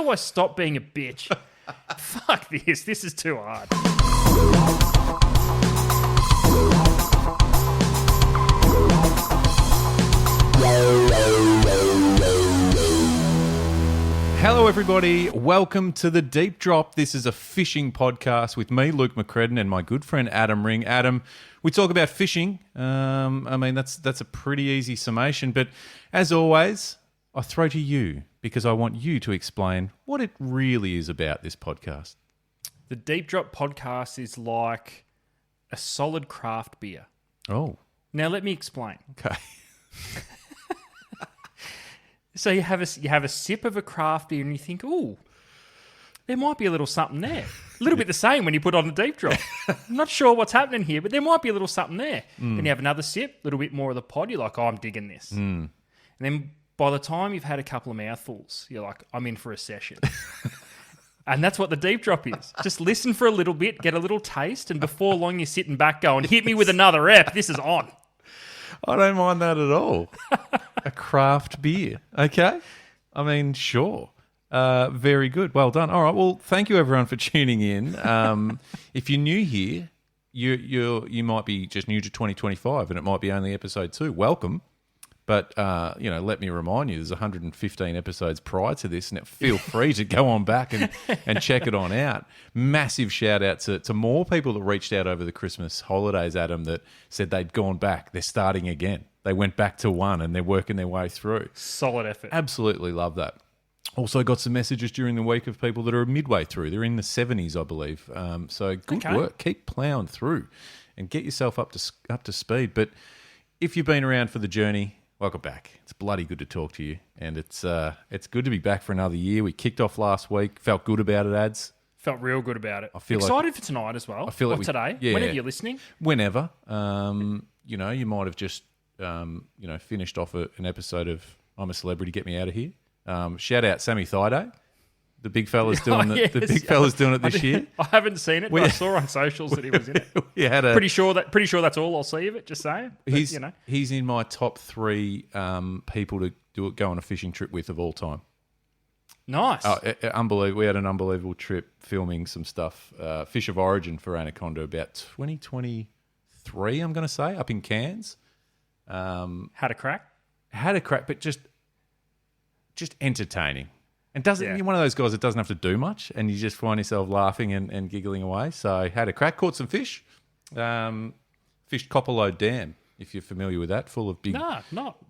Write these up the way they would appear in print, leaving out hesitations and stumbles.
do I stop being a bitch? Fuck this. This is too hard. Hello, everybody. Welcome to The Deep Drop. This is a fishing podcast with me, Luke McCredden, and my good friend Adam Ring. Adam, we talk about fishing. That's a pretty easy summation. But as always, I throw to you because I want you to explain what it really is about this podcast. The Deep Drop podcast is like a solid craft beer. Oh. Now, let me explain. Okay. So you have a sip of a craft beer and you think, ooh, there might be a little something there. A little bit the same when you put on the Deep Drop. I'm not sure what's happening here, but there might be a little something there. Then you have another sip, a little bit more of the pod. You're like, oh, I'm digging this. And then by the time you've had a couple of mouthfuls, you're like, I'm in for a session. And that's what the Deep Drop is. Just listen for a little bit, get a little taste, and before long you're sitting back going, hit me with another ep. This is on. I don't mind that at all. A craft beer. Okay. I mean, sure. Very good. Well done. All right. Well, thank you everyone for tuning in. If you're new here, you might be just new to 2025 and it might be only episode 2. Welcome. But, let me remind you, there's 115 episodes prior to this, and feel free to go on back and check it on out. Massive shout out to more people that reached out over the Christmas holidays, Adam, that said they'd gone back. They're starting again. They went back to 1 and they're working their way through. Solid effort. Absolutely love that. Also got some messages during the week of people that are midway through. They're in the 70s, I believe. So good work. Keep ploughing through and get yourself up to speed. But if you've been around for the journey, welcome back. It's bloody good to talk to you, and it's good to be back for another year. We kicked off last week. Felt good about it, Ads. Felt real good about it. I feel excited for tonight as well. I feel like today. Yeah, whenever you're listening. Whenever. You might have just finished off an episode of I'm a Celebrity, Get Me Out of Here. Shout out Sammy Thaiday. The big fella's doing the big fella's doing it this year. I haven't seen it, but I saw on socials that he was in it. Pretty sure that's all I'll see of it. Just saying. But, he's in my top 3 people to go on a fishing trip with of all time. Nice. Unbelievable. We had an unbelievable trip filming some stuff. Fish of Origin for Anaconda about 2023. I'm going to say up in Cairns. Had a crack, but just entertaining. And you're one of those guys that doesn't have to do much, and you just find yourself laughing and giggling away. So had a crack, caught some fish, fished Copperload Dam, if you're familiar with that, full of big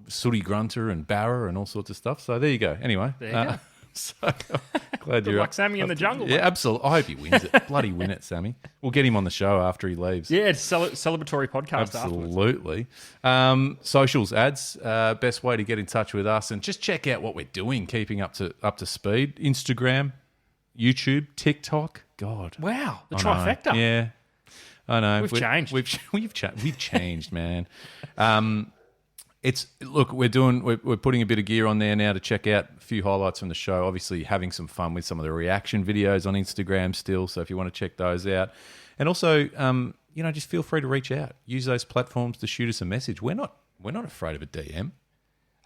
sooty grunter and barra and all sorts of stuff. So there you go. Anyway, there you go. So glad you're like Sammy in the jungle. Yeah, absolutely. I hope he wins it. Bloody win it, Sammy. We'll get him on the show after he leaves. Yeah, it's a celebratory podcast. Absolutely. Socials, Ads, best way to get in touch with us and just check out what we're doing, keeping up to speed. Instagram, YouTube, TikTok. God, wow, the trifecta. Yeah, I know. We've changed. We've changed, man. We're putting a bit of gear on there now to check out a few highlights from the show. Obviously, having some fun with some of the reaction videos on Instagram still. So if you want to check those out, and also, just feel free to reach out. Use those platforms to shoot us a message. We're not afraid of a DM.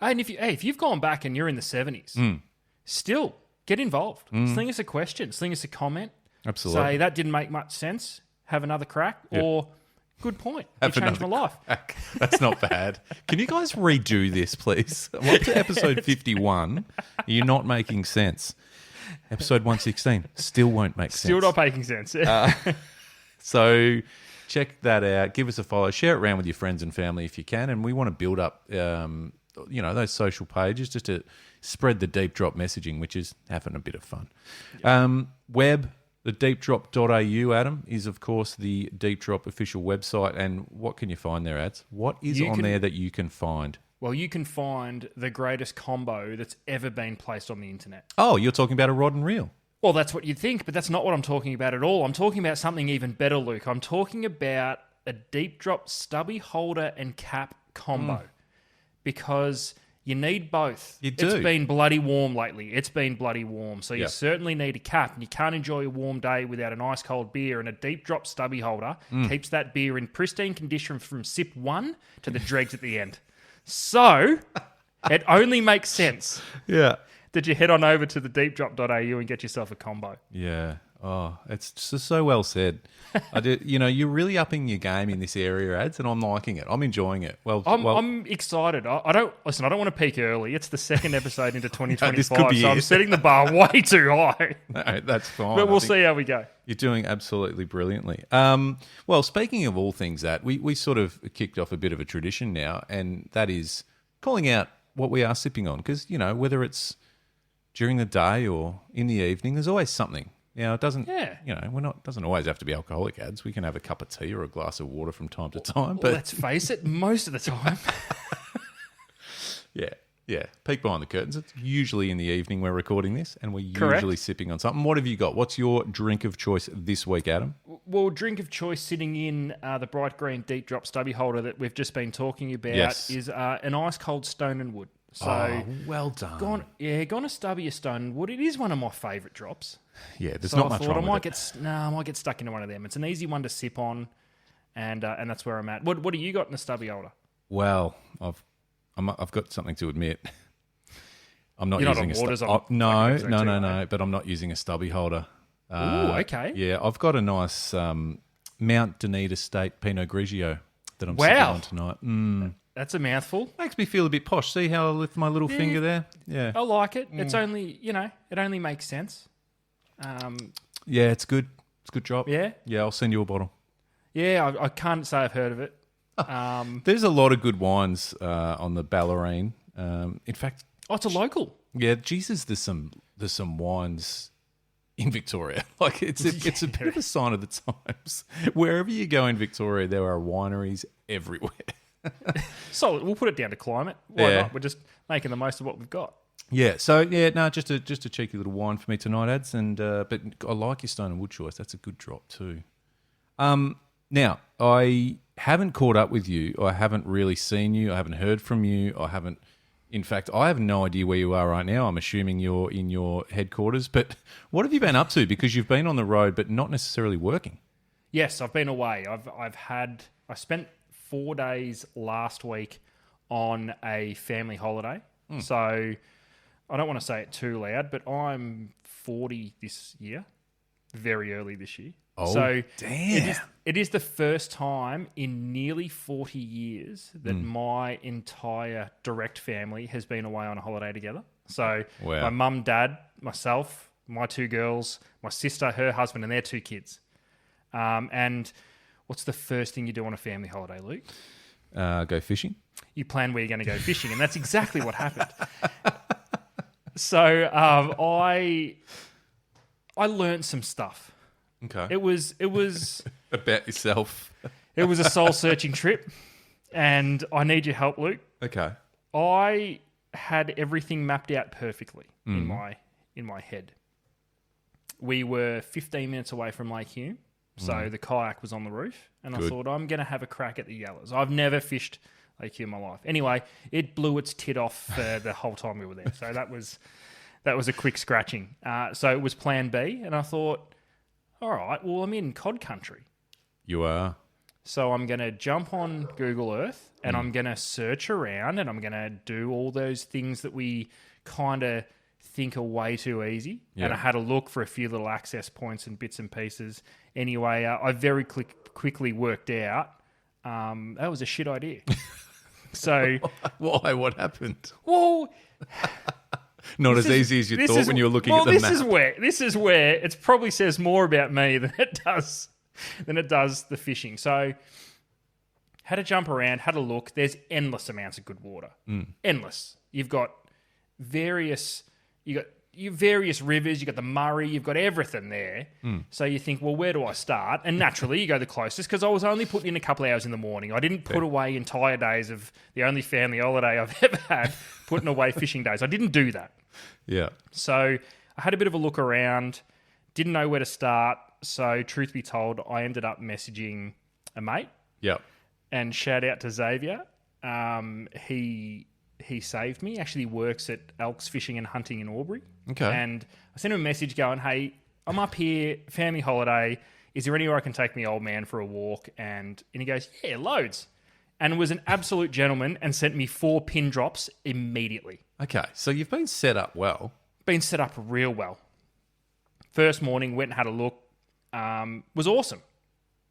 And if you've gone back and you're in the 70s, still get involved. Sling us a question. Sling us a comment. Absolutely. Say that didn't make much sense. Have another crack or. Good point. You changed my life. That's not bad. Can you guys redo this, please? I'm up to episode 51. You're not making sense. Episode 116 still won't make sense. Still not making sense. So check that out. Give us a follow. Share it around with your friends and family if you can. And we want to build up, those social pages just to spread the Deep Drop messaging, which is having a bit of fun. Web. The deepdrop.au, Adam, is, of course, the Deep Drop official website. And what can you find there, Ads? What is there that you can find? Well, you can find the greatest combo that's ever been placed on the internet. Oh, you're talking about a rod and reel. Well, that's what you'd think, but that's not what I'm talking about at all. I'm talking about something even better, Luke. I'm talking about a Deep Drop stubby holder and cap combo. Because you need both. You do. It's been bloody warm lately. So you certainly need a cap. And you can't enjoy a warm day without an ice cold beer. And a Deep Drop stubby holder keeps that beer in pristine condition from sip 1 to the dregs at the end. So it only makes sense. Yeah. Did you head on over to the deepdrop.au and get yourself a combo? Yeah. Oh, it's just so well said. I did. You know, you're really upping your game in this area, ads, and I'm liking it. I'm enjoying it. I'm excited. I don't want to peak early. It's the second episode into 2025, this could be so I'm it. setting the bar way too high. No, that's fine. But we'll see how we go. You're doing absolutely brilliantly. Well, speaking of all things that, we sort of kicked off a bit of a tradition now, and that is calling out what we are sipping on. Because, you know, whether it's during the day or in the evening, there's always something. Now, it doesn't, you know, doesn't always have to be alcoholic, ads. We can have a cup of tea or a glass of water from time to time. But let's face it, most of the time. Yeah. Peek behind the curtains. It's usually in the evening we're recording this, and we're Correct. usually sipping on something. What have you got? What's your drink of choice this week, Adam? Well, drink of choice sitting in the bright green deep drop stubby holder that we've just been talking about is an ice cold Stone and Wood. So well done. gone a stubby a Stone and Wood. It is one of my favourite drops. Yeah, there's So not I much thought wrong I with it. might get stuck into one of them. It's an easy one to sip on, and that's where I'm at. What do you got in the stubby holder? Well, I've got something to admit. I'm not You're not using on a waters stubby. on No, fucking episode two, no. But I'm not using a stubby holder. Ooh, okay. Yeah, I've got a nice Mount Dunedin Estate Pinot Grigio that I'm sipping Wow. on tonight. That's a mouthful. Makes me feel a bit posh. See how I lift my little finger there? Yeah. I like it. It's only, it only makes sense. Yeah, it's good. It's a good drop. Yeah? Yeah, I'll send you a bottle. Yeah, I can't say I've heard of it. There's a lot of good wines on the Ballerine. In fact, It's a local. yeah, Jesus, there's some wines in Victoria. Like it's a bit of a sign of the times. Wherever you go in Victoria, there are wineries everywhere. Solid. We'll put it down to climate. Why Yeah. not? We're just making the most of what we've got. Yeah. So just a cheeky little wine for me tonight, ads. And but I like your Stone and Wood choice. That's a good drop too. Now I haven't caught up with you. I haven't really seen you. I haven't heard from you. In fact, I have no idea where you are right now. I'm assuming you're in your headquarters. But what have you been up to? Because you've been on the road, but not necessarily working. Yes, I've been away. I spent 4 days last week on a family holiday. So I don't want to say it too loud, but I'm 40 this year, very early this year. Oh, so damn. It is the first time in nearly 40 years that my entire direct family has been away on a holiday together. So Wow. my mum, dad, myself, my 2 girls, my sister, her husband, and their 2 kids. And what's the first thing you do on a family holiday, Luke? Go fishing. You plan where you're going to go fishing, and that's exactly what happened. So I learned some stuff. Okay. It was About yourself. it was a soul searching trip, and I need your help, Luke. Okay. I had everything mapped out perfectly in my head. We were 15 minutes away from Lake Hume, so the kayak was on the roof, and I Good. thought I'm going to have a crack at the yellows. I've never fished Lake Hume in my life. Anyway, it blew its tit off the whole time we were there, so that was a quick scratching. So it was Plan B, and I thought, all right, well I'm in cod country. You are. So I'm going to jump on Google Earth and I'm going to search around and I'm going to do all those things that we kind of think are way too easy. Yeah. And I had a look for a few little access points and bits and pieces. Anyway, I very quickly worked out that was a shit idea. So, Why? What happened? well... Not as easy as you thought when you were looking at the this map. This is where it probably says more about me than it does the fishing. So had to jump around, had a look. There's endless amounts of good water. Endless. You've got various rivers, you've got the Murray, you've got everything there. So you think, well, where do I start? And naturally you go the closest because I was only putting in a couple of hours in the morning. I didn't put away entire days of the only family holiday I've ever had, putting away fishing days. I didn't do that. Yeah. So I had a bit of a look around, didn't know where to start. So truth be told, I ended up messaging a mate, Yep. and shout out to Xavier. He saved me. Actually works at Elks Fishing and Hunting in Albury. Okay. And I sent him a message going, hey, I'm up here, family holiday. Is there anywhere I can take my old man for a walk? And he goes, yeah, loads. And was an absolute gentleman and sent me 4 pin drops immediately. Okay. So you've been set up well. been set up real well. First morning, went and had a look. Was awesome.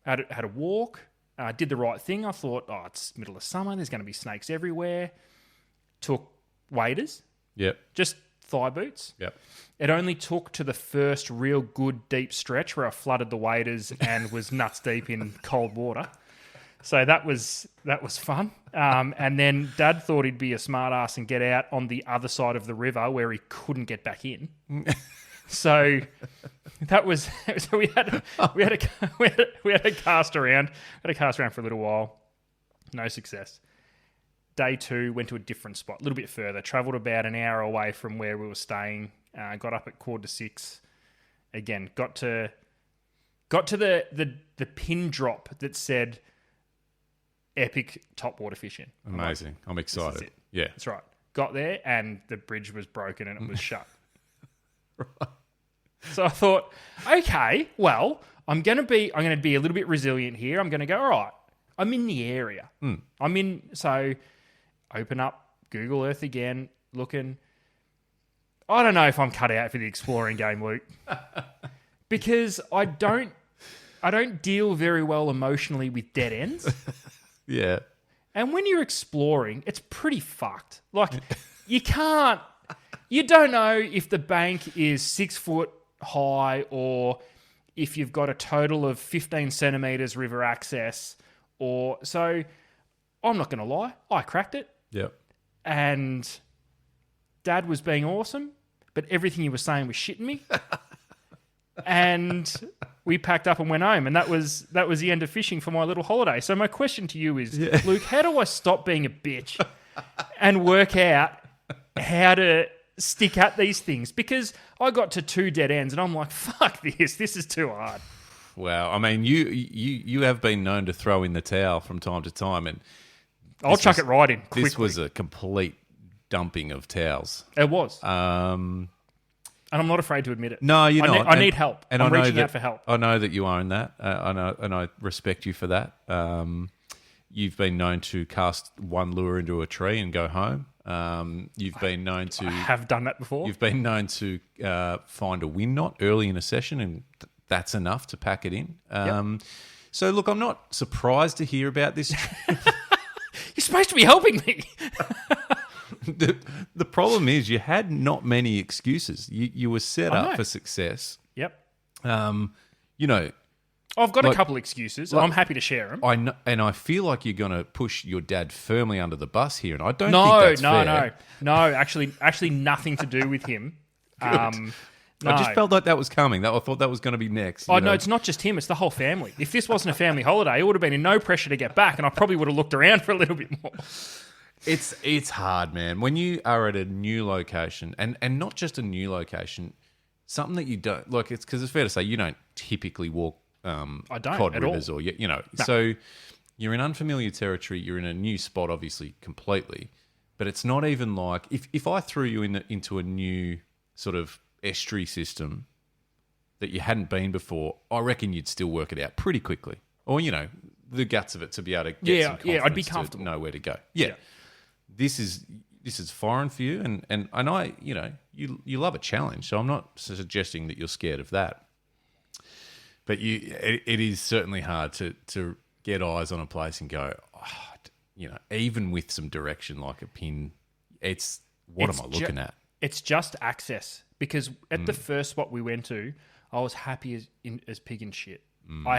Had a walk. Did the right thing. I thought, it's middle of summer. There's going to be snakes everywhere. Took waders. Yep. Just thigh boots. Yep. It only took to the first real good deep stretch where I flooded the waders and was nuts deep in cold water. So that was fun. And then Dad thought he'd be a smart ass and get out on the other side of the river where he couldn't get back in. So we had to cast around. Had to cast around for a little while. No success. Day 2, went to a different spot, a little bit further. Travelled about an hour away from where we were staying. Got up at 5:45. Again, got to the pin drop that said epic topwater fishing. Amazing. I'm excited. This is it. Yeah. That's right. Got there and the bridge was broken and it was shut. Right. So I thought, okay, well, I'm going to be a little bit resilient here. I'm going to go, all right, I'm in the area. So open up Google Earth again, looking. I don't know if I'm cut out for the exploring game, Luke. Because I don't deal very well emotionally with dead ends. Yeah. And when you're exploring, it's pretty fucked. Like, you don't know if the bank is 6 foot high or if you've got a total of 15 centimetres river access. So I'm not going to lie, I cracked it. Yep. And Dad was being awesome, but everything he was saying was shitting me. And we packed up and went home, and that was the end of fishing for my little holiday. So my question to you is, Luke, how do I stop being a bitch and work out how to stick at these things? Because I got to 2 dead ends, and I'm like, fuck this. This is too hard. Wow. I mean, you have been known to throw in the towel from time to time, and I'll chuck it right in quickly. This was a complete dumping of towels. It was. And I'm not afraid to admit it. No, you're not. I need help. And I'm I know reaching that, out for help. I know that you own that. I know, and I respect you for that. You've been known to cast one lure into a tree and go home. You've been known to... I have done that before. You've been known to find a wind knot early in a session, and that's enough to pack it in. So, look, I'm not surprised to hear about this. You're supposed to be helping me. The problem is you had not many excuses. You were set up for success. Yep. You know... I've got a couple excuses. I'm happy to share them. I know, and I feel like you're going to push your dad firmly under the bus here, and I don't think that's fair. No. Actually, nothing to do with him. No. I just felt like that was coming. I thought that was going to be next. No, it's not just him. It's the whole family. If this wasn't a family holiday, it would have been in no pressure to get back, and I probably would have looked around for a little bit more. It's hard, man. When you are at a new location, and not just a new location, something that you don't like. It's because it's fair to say you don't typically walk. I don't cod at rivers all. Or no. So you're in unfamiliar territory. You're in a new spot, obviously, completely. But it's not even like if I threw you into a new sort of estuary system that you hadn't been before, I reckon you'd still work it out pretty quickly. Or the guts of it to be able to get some confidence I'd be comfortable. to know where to go. Yeah. This is foreign for you, and I know you love a challenge. So I'm not suggesting that you're scared of that. But it is certainly hard to get eyes on a place and go, even with some direction like a pin, am I looking at? It's just access. Because at the first spot we went to, I was happy as pig in shit. I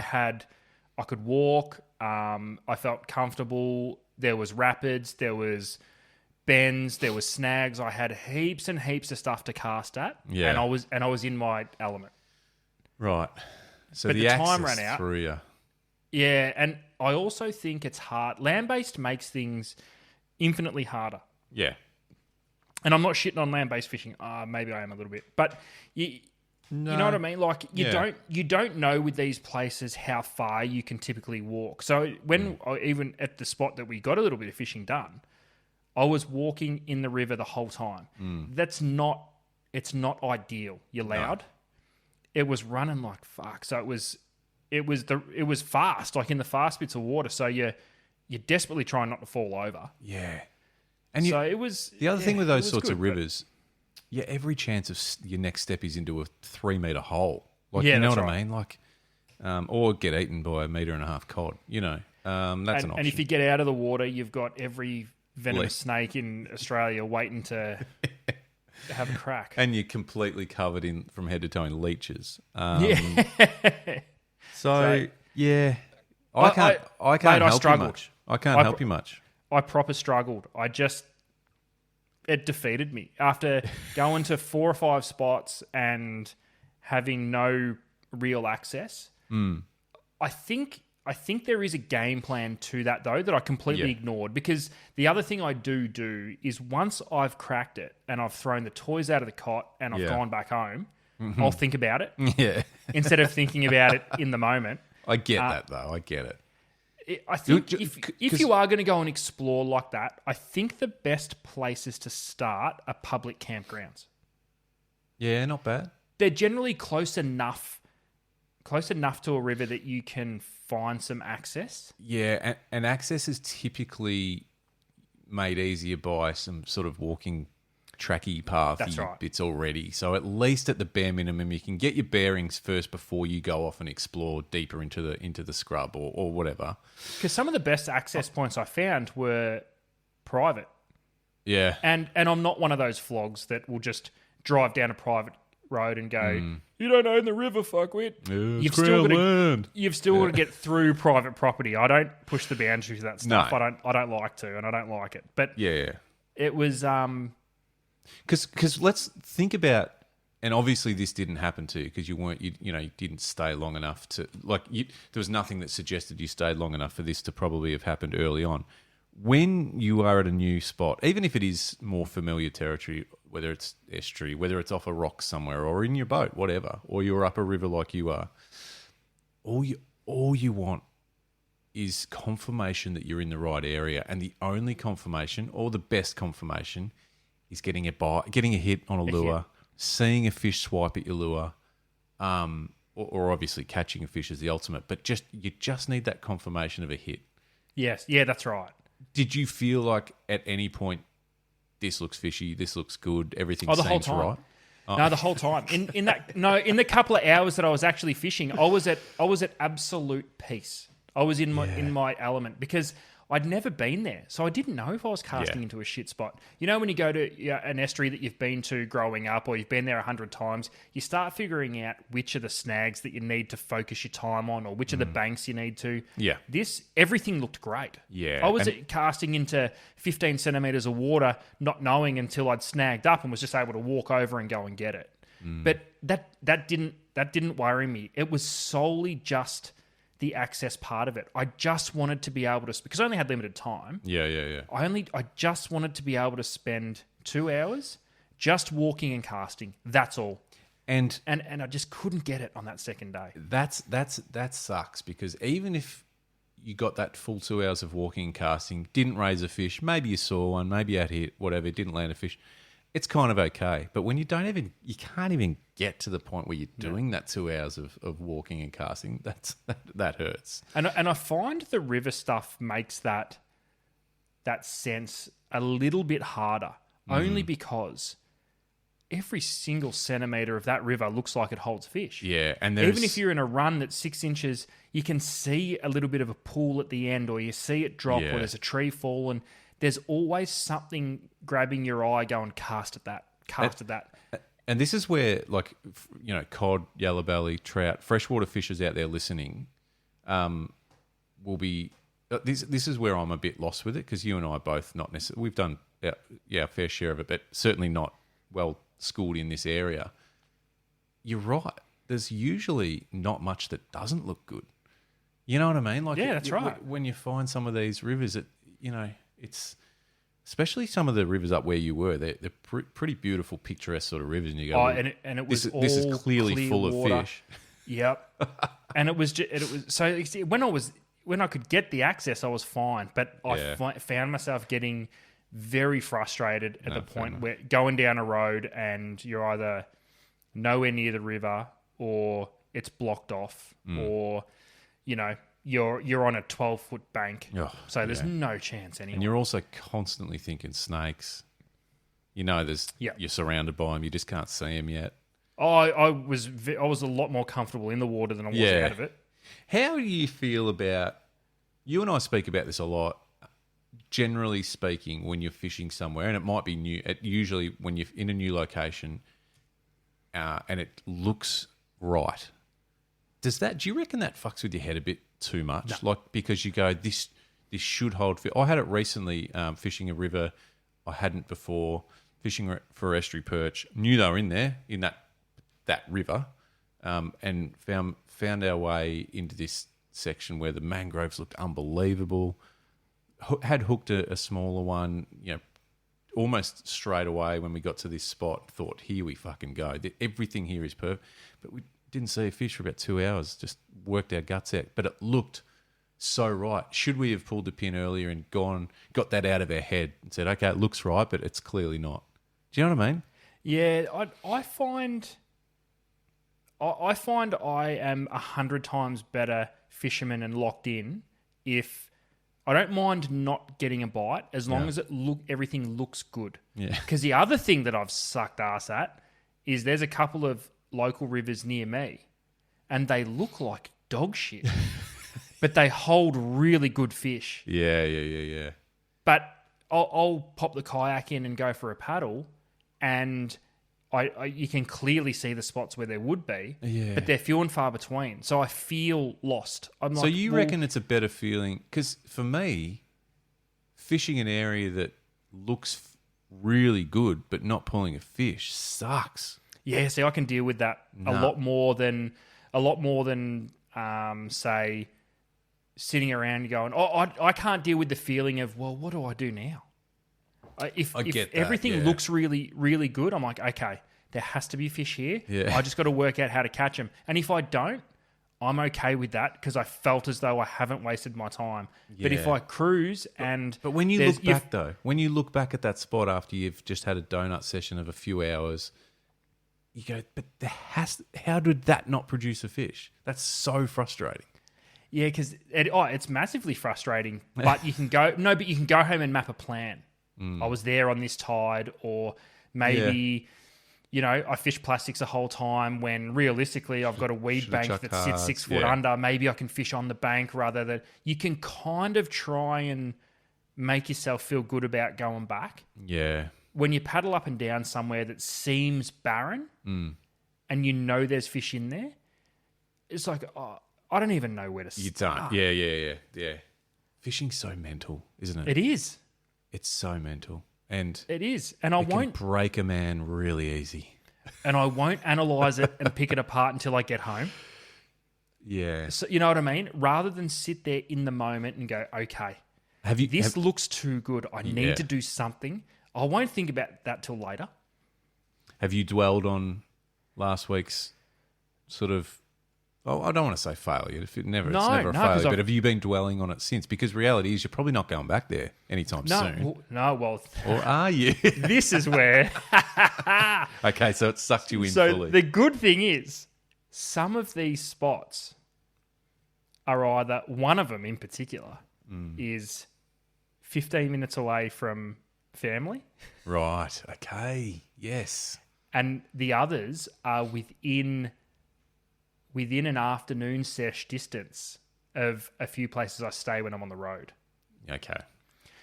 could walk. I felt comfortable. There was rapids. There was bends. There was snags. I had heaps and heaps of stuff to cast at. Yeah. And I was in my element. Right. So but the time ran out. Through you. Yeah, and I also think it's hard. Land-based makes things infinitely harder. Yeah. And I'm not shitting on land-based fishing. Maybe I am a little bit, but you know what I mean. Like you don't know with these places how far you can typically walk. So when even at the spot that we got a little bit of fishing done, I was walking in the river the whole time. It's not ideal. You're loud. No. It was running like fuck. So it was fast, like in the fast bits of water. So you're desperately trying not to fall over. Yeah. And it was the other thing with those sorts of rivers. yeah, every chance of your next step is into a 3-meter hole. Like, Yeah, you know that's what I right. mean? Like, or get eaten by 1.5-meter cod. You know, that's an option. And if you get out of the water, you've got every venomous Le- snake in Australia waiting to have a crack. and you're completely covered in from head to toe in leeches. Yeah. So yeah, I- I can't mate, I help you struggled. much. I can't I help pr- you much. I proper struggled. It defeated me after going to 4 or 5 spots and having no real access. I think there is a game plan to that though that I completely Yeah. ignored, because the other thing I do is once I've cracked it and I've thrown the toys out of the cot and I've Yeah. gone back home, I'll think about it Yeah, instead of thinking about it in the moment. I get that though. I get it. I think Do- if 'cause- you are going to go and explore like that, I think the best places to start are public campgrounds. Yeah, not bad. They're generally close enough to a river that you can find some access. Yeah, and access is typically made easier by some sort of walking tracky pathy That's right. bits already. So at least at the bare minimum, you can get your bearings first before you go off and explore deeper into the scrub or whatever. Because some of the best access points I found were private. Yeah, And I'm not one of those flogs that will just drive down a private road and go, you don't own the river, fuckwit. You've still got to get through private property. I don't push the boundaries of that stuff. No. I don't like to, and I don't like it. But yeah. it was Because let's think about, and obviously this didn't happen to you because you didn't stay long enough to there was nothing that suggested you stayed long enough for this to probably have happened early on. When you are at a new spot, even if it is more familiar territory, whether it's estuary, whether it's off a rock somewhere or in your boat, whatever, or you're up a river like you are, all you want is confirmation that you're in the right area, and the only confirmation, or the best confirmation, is getting a hit on a lure, seeing a fish swipe at your lure, or obviously catching a fish is the ultimate. But you just need that confirmation of a hit. yes, yeah, that's right. Did you feel like at any point this looks fishy, this looks good, everything The whole seems time. right? No, the whole time. In the couple of hours that I was actually fishing, I was at absolute peace. I was in my element because I'd never been there, so I didn't know if I was casting into a shit spot. You know, when you go to an estuary that you've been to growing up, or you've been there 100 times, you start figuring out which are the snags that you need to focus your time on, or which are the banks you need to. Yeah. Everything looked great. Yeah, I was casting into 15 centimeters of water, not knowing until I'd snagged up and was just able to walk over and go and get it. But that didn't worry me. It was solely just the access part of it. I just wanted to be able to, because I only had limited time. Yeah. I just wanted to be able to spend 2 hours just walking and casting. That's all. And I just couldn't get it on that second day. that sucks, because even if you got that full 2 hours of walking and casting, didn't raise a fish, maybe you saw one, maybe you had hit, whatever, didn't land a fish, it's kind of okay. But when you can't even get to the point where you're doing that 2 hours of walking and casting, that hurts. And I find the river stuff makes that sense a little bit harder, only because every single centimetre of that river looks like it holds fish. Yeah, and Even if you're in a run that's 6 inches, you can see a little bit of a pool at the end, or you see it drop, Yeah. or there's a tree fall, and there's always something grabbing your eye going, cast at that. And this is where, cod, yellow belly, trout, freshwater fishers out there listening, will be. This is where I'm a bit lost with it, because you and I both not necessarily. We've done a fair share of it, but certainly not well schooled in this area. You're right. There's usually not much that doesn't look good. You know what I mean? Yeah, that's right. When you find some of these rivers that it's. Especially some of the rivers up where you were, they're pretty beautiful, picturesque sort of rivers, and you go, And it was this is clearly clear full water. of fish. Yep. And it was so you see, when I could get the access, I was fine, but Yeah. I found myself getting very frustrated at the fair point enough. where going down a road and you're either nowhere near the river, or it's blocked off, or you're on a 12-foot bank, Oh, so there's yeah. no chance anymore. And you're also constantly thinking snakes. You know, there's Yeah. you're surrounded by them. You just can't see them yet. I was a lot more comfortable in the water than I was out of it. How do you feel about? You and I speak about this a lot. Generally speaking, when you're fishing somewhere, and it might be new. Usually, when you're in a new location, and it looks right, do you reckon that fucks with your head a bit too much? No. Like, because you go, this should hold. I had it recently fishing a river I hadn't before, fishing for estuary perch. Knew they were in there in that river, and found our way into this section where the mangroves looked unbelievable. Had hooked a smaller one, almost straight away when we got to this spot. Thought, here we fucking go. Everything here is perfect. But we didn't see a fish for about 2 hours. Just worked our guts out. But it looked so right. Should we have pulled the pin earlier and got that out of our head and said, okay, it looks right, but it's clearly not. Do you know what I mean? Yeah, I find I am 100 times better fisherman and locked in if I don't mind not getting a bite as long as everything looks good. Yeah. Because the other thing that I've sucked ass at is there's a couple of local rivers near me and they look like dog shit, but they hold really good fish. Yeah. But I'll pop the kayak in and go for a paddle, and you can clearly see the spots where there would be, but they're few and far between. So I feel lost. So you reckon it's a better feeling? Because for me, fishing an area that looks really good but not pulling a fish sucks. Yeah, see, I can deal with that a lot more than say sitting around and going, I can't deal with the feeling of, well, what do I do now? If everything looks really, really good, I'm like, okay, there has to be fish here. Yeah. I just got to work out how to catch them. And if I don't, I'm okay with that because I felt as though I haven't wasted my time. Yeah. But if I cruise But when you look back, though, when you look back at that spot after you've just had a donut session of a few hours, you go, but how did that not produce a fish? That's so frustrating. Yeah, because it's massively frustrating. But you can go home and map a plan. I was there on this tide, or maybe, I fish plastics the whole time when realistically I've got a weed bank that sits 6 foot under. Maybe I can fish on the bank rather than... You can kind of try and make yourself feel good about going back. Yeah. When you paddle up and down somewhere that seems barren and you know there's fish in there, it's like, I don't even know where to start. You don't. Yeah. Fishing's so mental, isn't it? It is. It's so mental. And it is. And I won't can break a man really easy. And I won't analyze it and pick it apart until I get home. Yeah. So, you know what I mean? Rather than sit there in the moment and go, okay, this looks too good. I need to do something. I won't think about that till later. Have you dwelled on last week's sort of... Oh, I don't want to say failure. It's never a failure. But have you been dwelling on it since? Because reality is you're probably not going back there anytime soon. Well... Or are you? This is where... Okay, so it sucked you in fully. So the good thing is some of these spots are either... One of them in particular is 15 minutes away from family. Right. Okay. Yes. And the others are within an afternoon sesh distance of a few places I stay when I'm on the road. Okay.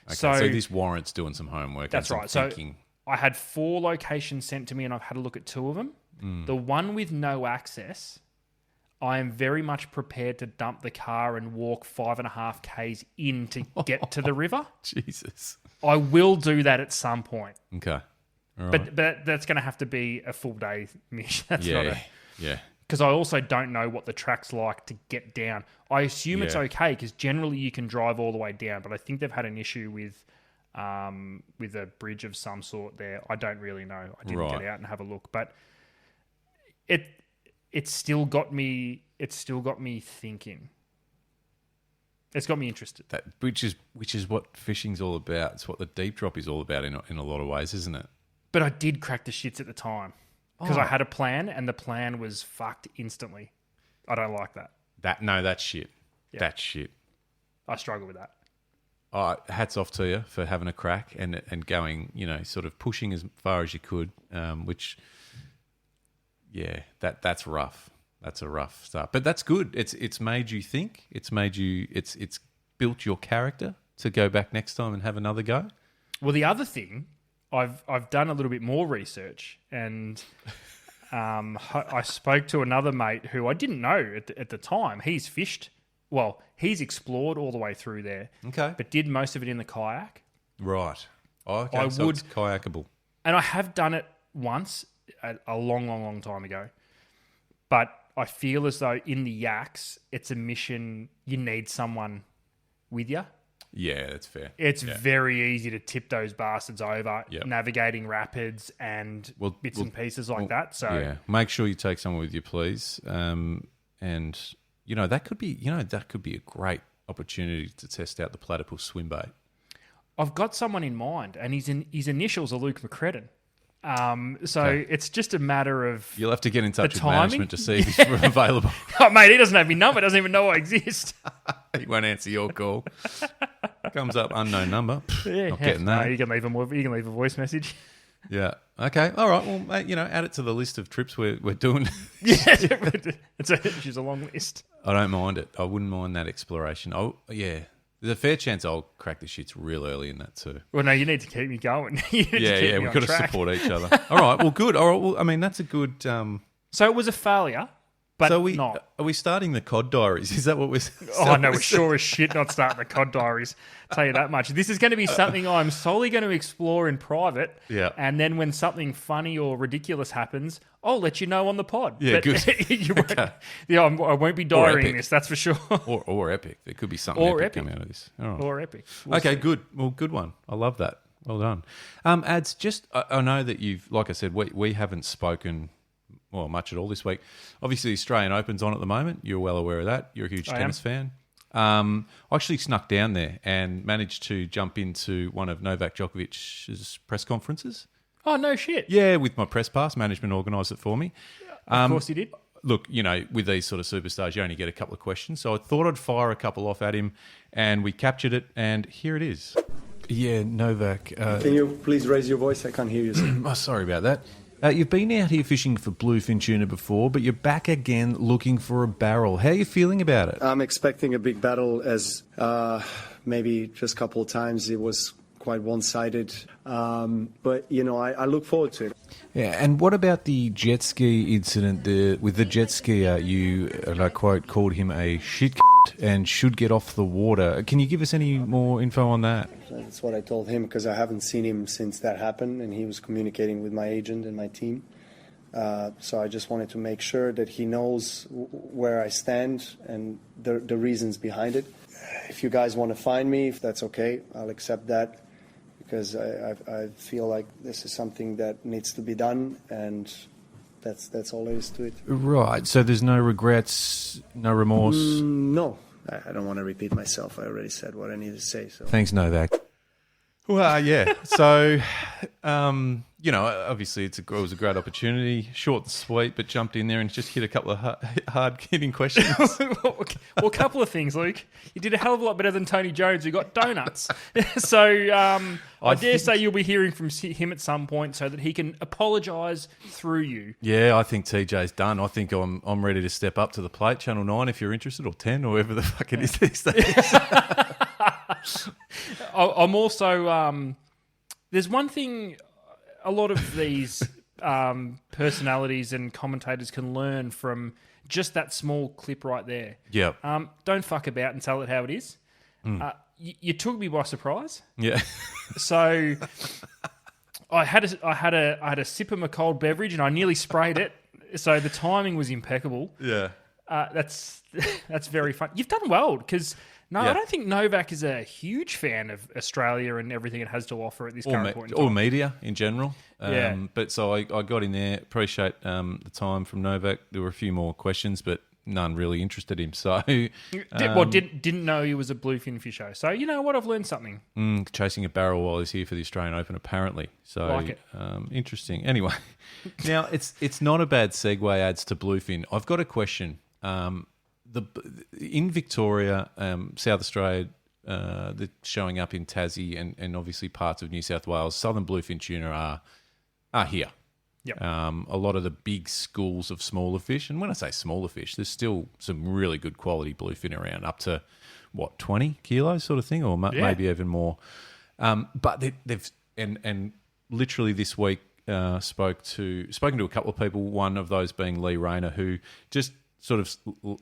So this warrants doing some homework. That's and some right. thinking. So I had 4 locations sent to me and I've had a look at 2 of them. The one with no access, I am very much prepared to dump the car and walk 5.5 Ks in to get to the river. Jesus. I will do that at some point. Okay. All right. But that's going to have to be a full day mission. That's not yeah. Because I also don't know what the track's like to get down. I assume it's okay because generally you can drive all the way down, but I think they've had an issue with a bridge of some sort there. I don't really know. I didn't get out and have a look, but it's still got me. It's still got me thinking. It's got me interested. Which is what fishing's all about. It's what the deep drop is all about in a lot of ways, isn't it? But I did crack the shits at the time. Because I had a plan, and the plan was fucked instantly. I don't like that. That's shit. Yeah. That's shit. I struggle with that. hats off to you for having a crack and going, sort of pushing as far as you could, which, yeah, that's rough. That's a rough start. But that's good. It's made you think. It's built your character to go back next time and have another go. Well, the other thing, I've done a little bit more research, and I spoke to another mate who I didn't know at the time. He's fished. Well, he's explored all the way through there. Okay. But did most of it in the kayak. Right. Oh, okay. So it's kayakable. And I have done it once a long, long, long time ago. But I feel as though in the yaks, it's a mission you need someone with you. Yeah, that's fair. It's very easy to tip those bastards over, Yep. navigating rapids and bits and pieces like that. So yeah, make sure you take someone with you, please. And that could be a great opportunity to test out the platypus swim bait. I've got someone in mind, and his initials are Luke McCredden. It's just a matter of You'll have to get in touch with timing. management to see if he's available. Oh, mate, he doesn't have my number. Doesn't even know I exist. He won't answer your call. Comes up unknown number. Yeah, Not getting that. No, you can leave a voice message. Yeah. Okay. All right. Well, mate, add it to the list of trips we're doing. Yeah, she's a long list. I don't mind it. I wouldn't mind that exploration. Oh, yeah. There's a fair chance I'll crack the shits real early in that too. Well, no, you need to keep me going. We've got to support each other. All right. Well, good. All right. Well, I mean, that's a good. So it was a failure, but not. Are we starting the COD diaries? Is that what we're? Oh no, we're sure as shit not starting the COD diaries. Tell you that much. This is going to be something I'm solely going to explore in private. Yeah. And then when something funny or ridiculous happens, I'll let you know on the pod. Yeah, but good. You won't, yeah, I won't be diarying this. That's for sure. Or epic. There could be something epic coming out of this. All right. Or epic. Okay, good. Well, good one. I love that. Well done. Ads, I know that you've, like I said, we haven't spoken much at all this week. Obviously, the Australian Open's on at the moment. You're well aware of that. You're a huge tennis fan. I actually snuck down there and managed to jump into one of Novak Djokovic's press conferences. Oh, no shit. Yeah, with my press pass. Management organised it for me. Of course you did. Look, with these sort of superstars, you only get a couple of questions. So I thought I'd fire a couple off at him, and we captured it, and here it is. Yeah, Novak. Can you please raise your voice? I can't hear you, sir. Sorry about that. You've been out here fishing for bluefin tuna before, but you're back again looking for a barrel. How are you feeling about it? I'm expecting a big battle, as maybe just a couple of times it was quite one-sided. But, I look forward to it. Yeah, and what about the jet ski incident with the jet skier? You, and I quote, called him a shit and should get off the water. Can you give us any more info on that? That's what I told him, because I haven't seen him since that happened, and he was communicating with my agent and my team. So I just wanted to make sure that he knows where I stand and the reasons behind it. If you guys want to find me, if that's okay, I'll accept that, because I feel like this is something that needs to be done, and that's all there is to it. Right, so there's no regrets, no remorse? No, I don't want to repeat myself. I already said what I needed to say. So thanks, Novak. Well, yeah. So, obviously it was a great opportunity, short and sweet, but jumped in there and just hit a couple of hard-hitting questions. Well, a couple of things, Luke. You did a hell of a lot better than Tony Jones, who got donuts. So I dare say you'll be hearing from him at some point so that he can apologise through you. Yeah, I think TJ's done. I think I'm ready to step up to the plate. Channel 9, if you're interested, or 10, or whatever the fuck it is these days. I'm also... there's one thing a lot of these personalities and commentators can learn from just that small clip right there. Yeah. Don't fuck about and tell it how it is. You took me by surprise. Yeah. So I had a sip of my cold beverage and I nearly sprayed it. So the timing was impeccable. Yeah. That's very fun. You've done well, because I don't think Novak is a huge fan of Australia and everything it has to offer at this current point in time. Or media in general. Yeah. But so I got in there. Appreciate the time from Novak. There were a few more questions, but none really interested him. So didn't know he was a bluefin fisher. So you know what? I've learned something. Chasing a barrel while he's here for the Australian Open, apparently. So like it. Interesting. Anyway, now it's not a bad segue. Adds to bluefin. I've got a question. In Victoria, South Australia, that's showing up in Tassie and obviously parts of New South Wales. Southern bluefin tuna are here. Yep. A lot of the big schools of smaller fish, and when I say smaller fish, there's still some really good quality bluefin around, up to 20 kilos sort of thing, or maybe even more. But they've and literally this week spoken to a couple of people. One of those being Lee Rayner, who just sort of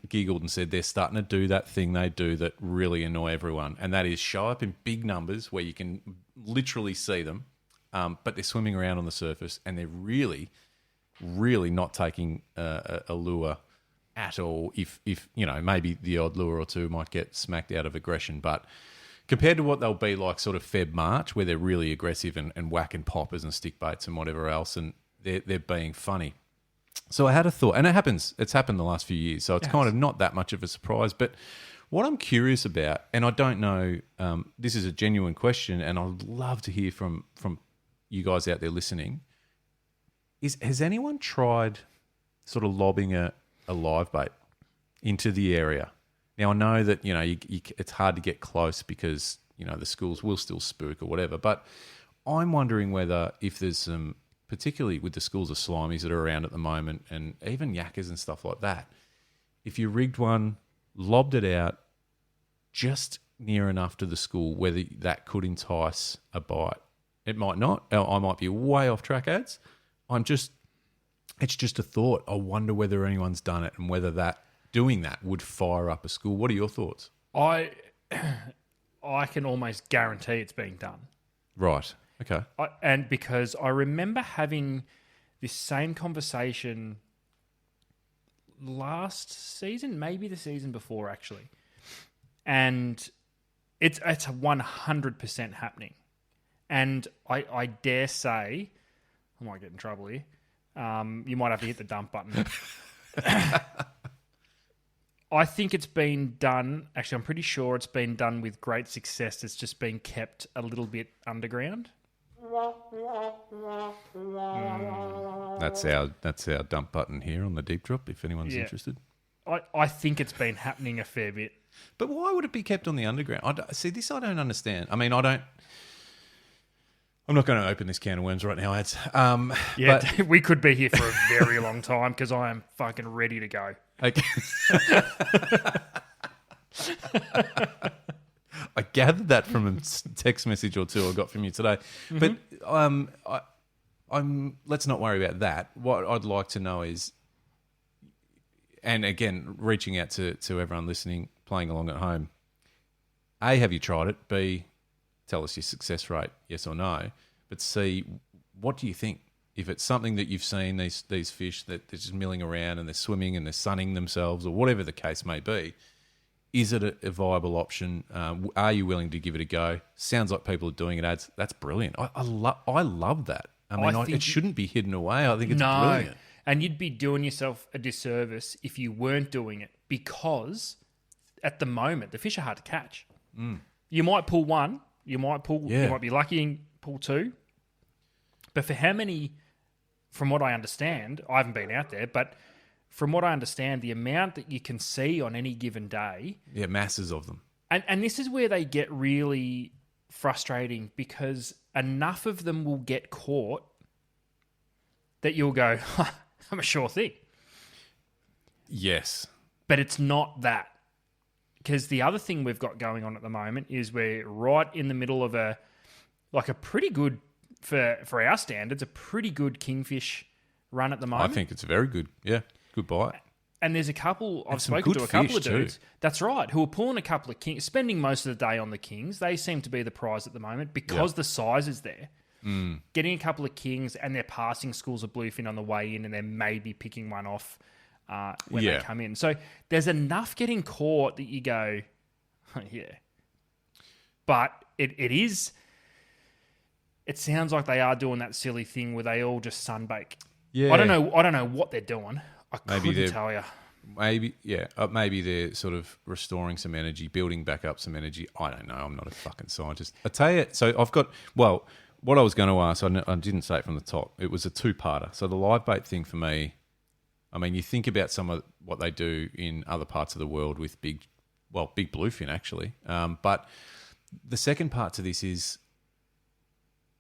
giggled and said they're starting to do that thing they do that really annoy everyone, and that is show up in big numbers where you can literally see them. But they're swimming around on the surface, and they're really, really not taking a lure at all. If maybe the odd lure or two might get smacked out of aggression, but compared to what they'll be like sort of Feb, March, where they're really aggressive and whacking poppers and stick baits and whatever else, and they're being funny. So I had a thought, and it's happened the last few years, so it's kind of not that much of a surprise. But what I'm curious about, and I don't know, this is a genuine question, and I'd love to hear from you guys out there listening, has anyone tried sort of lobbing a live bait into the area? Now, I know that, it's hard to get close because, the schools will still spook or whatever, but I'm wondering whether if there's some, particularly with the schools of slimies that are around at the moment and even yakkers and stuff like that, if you rigged one, lobbed it out just near enough to the school, whether that could entice a bite. It might not. I might be way off track, ads. It's just a thought. I wonder whether anyone's done it and whether doing that would fire up a school. What are your thoughts? I can almost guarantee it's being done. Right. Okay. And because I remember having this same conversation last season, maybe the season before, actually. And it's 100% happening. And I dare say, I might get in trouble here. You might have to hit the dump button. I think it's been done. Actually, I'm pretty sure it's been done with great success. It's just been kept a little bit underground. That's our dump button here on the deep drop. If anyone's interested, I think it's been happening a fair bit. But why would it be kept on the underground? I don't understand. I mean, I'm not going to open this can of worms right now, ads. But we could be here for a very long time because I am fucking ready to go. Okay. I gathered that from a text message or two I got from you today. Mm-hmm. But let's not worry about that. What I'd like to know is, and again, reaching out to everyone listening, playing along at home, A, have you tried it? B, tell us your success rate, yes or no. But C, what do you think? If it's something that you've seen, these fish that they're just milling around and they're swimming and they're sunning themselves or whatever the case may be, is it a viable option? Are you willing to give it a go? Sounds like people are doing it, ads. That's brilliant. I love that. I mean, it shouldn't be hidden away. I think it's brilliant. And you'd be doing yourself a disservice if you weren't doing it, because at the moment the fish are hard to catch. You might pull one. You might be lucky and pull two. But for how many, from what I understand, I haven't been out there, but from what I understand, the amount that you can see on any given day... Yeah, masses of them. And this is where they get really frustrating, because enough of them will get caught that you'll go, I'm a sure thing. Yes. But it's not that. Because the other thing we've got going on at the moment is we're right in the middle of a pretty good, for our standards, a pretty good kingfish run at the moment. I think it's very good. Yeah, good bite. And there's a couple, I've spoken to a couple of dudes, that's right, who are pulling a couple of kings, spending most of the day on the kings. They seem to be the prize at the moment because the size is there. Getting a couple of kings, and they're passing schools of bluefin on the way in, and they're maybe picking one off when they come in. So there's enough getting caught that you go, yeah. But it sounds like they are doing that silly thing where they all just sunbake. Yeah. I don't know what they're doing. I couldn't tell you. Maybe they're sort of restoring some energy, building back up some energy. I don't know. I'm not a fucking scientist. I tell you, so I've got, what I was going to ask, I didn't say it from the top. It was a two-parter. So the live bait thing for me, I mean, you think about some of what they do in other parts of the world with big bluefin actually. But the second part to this is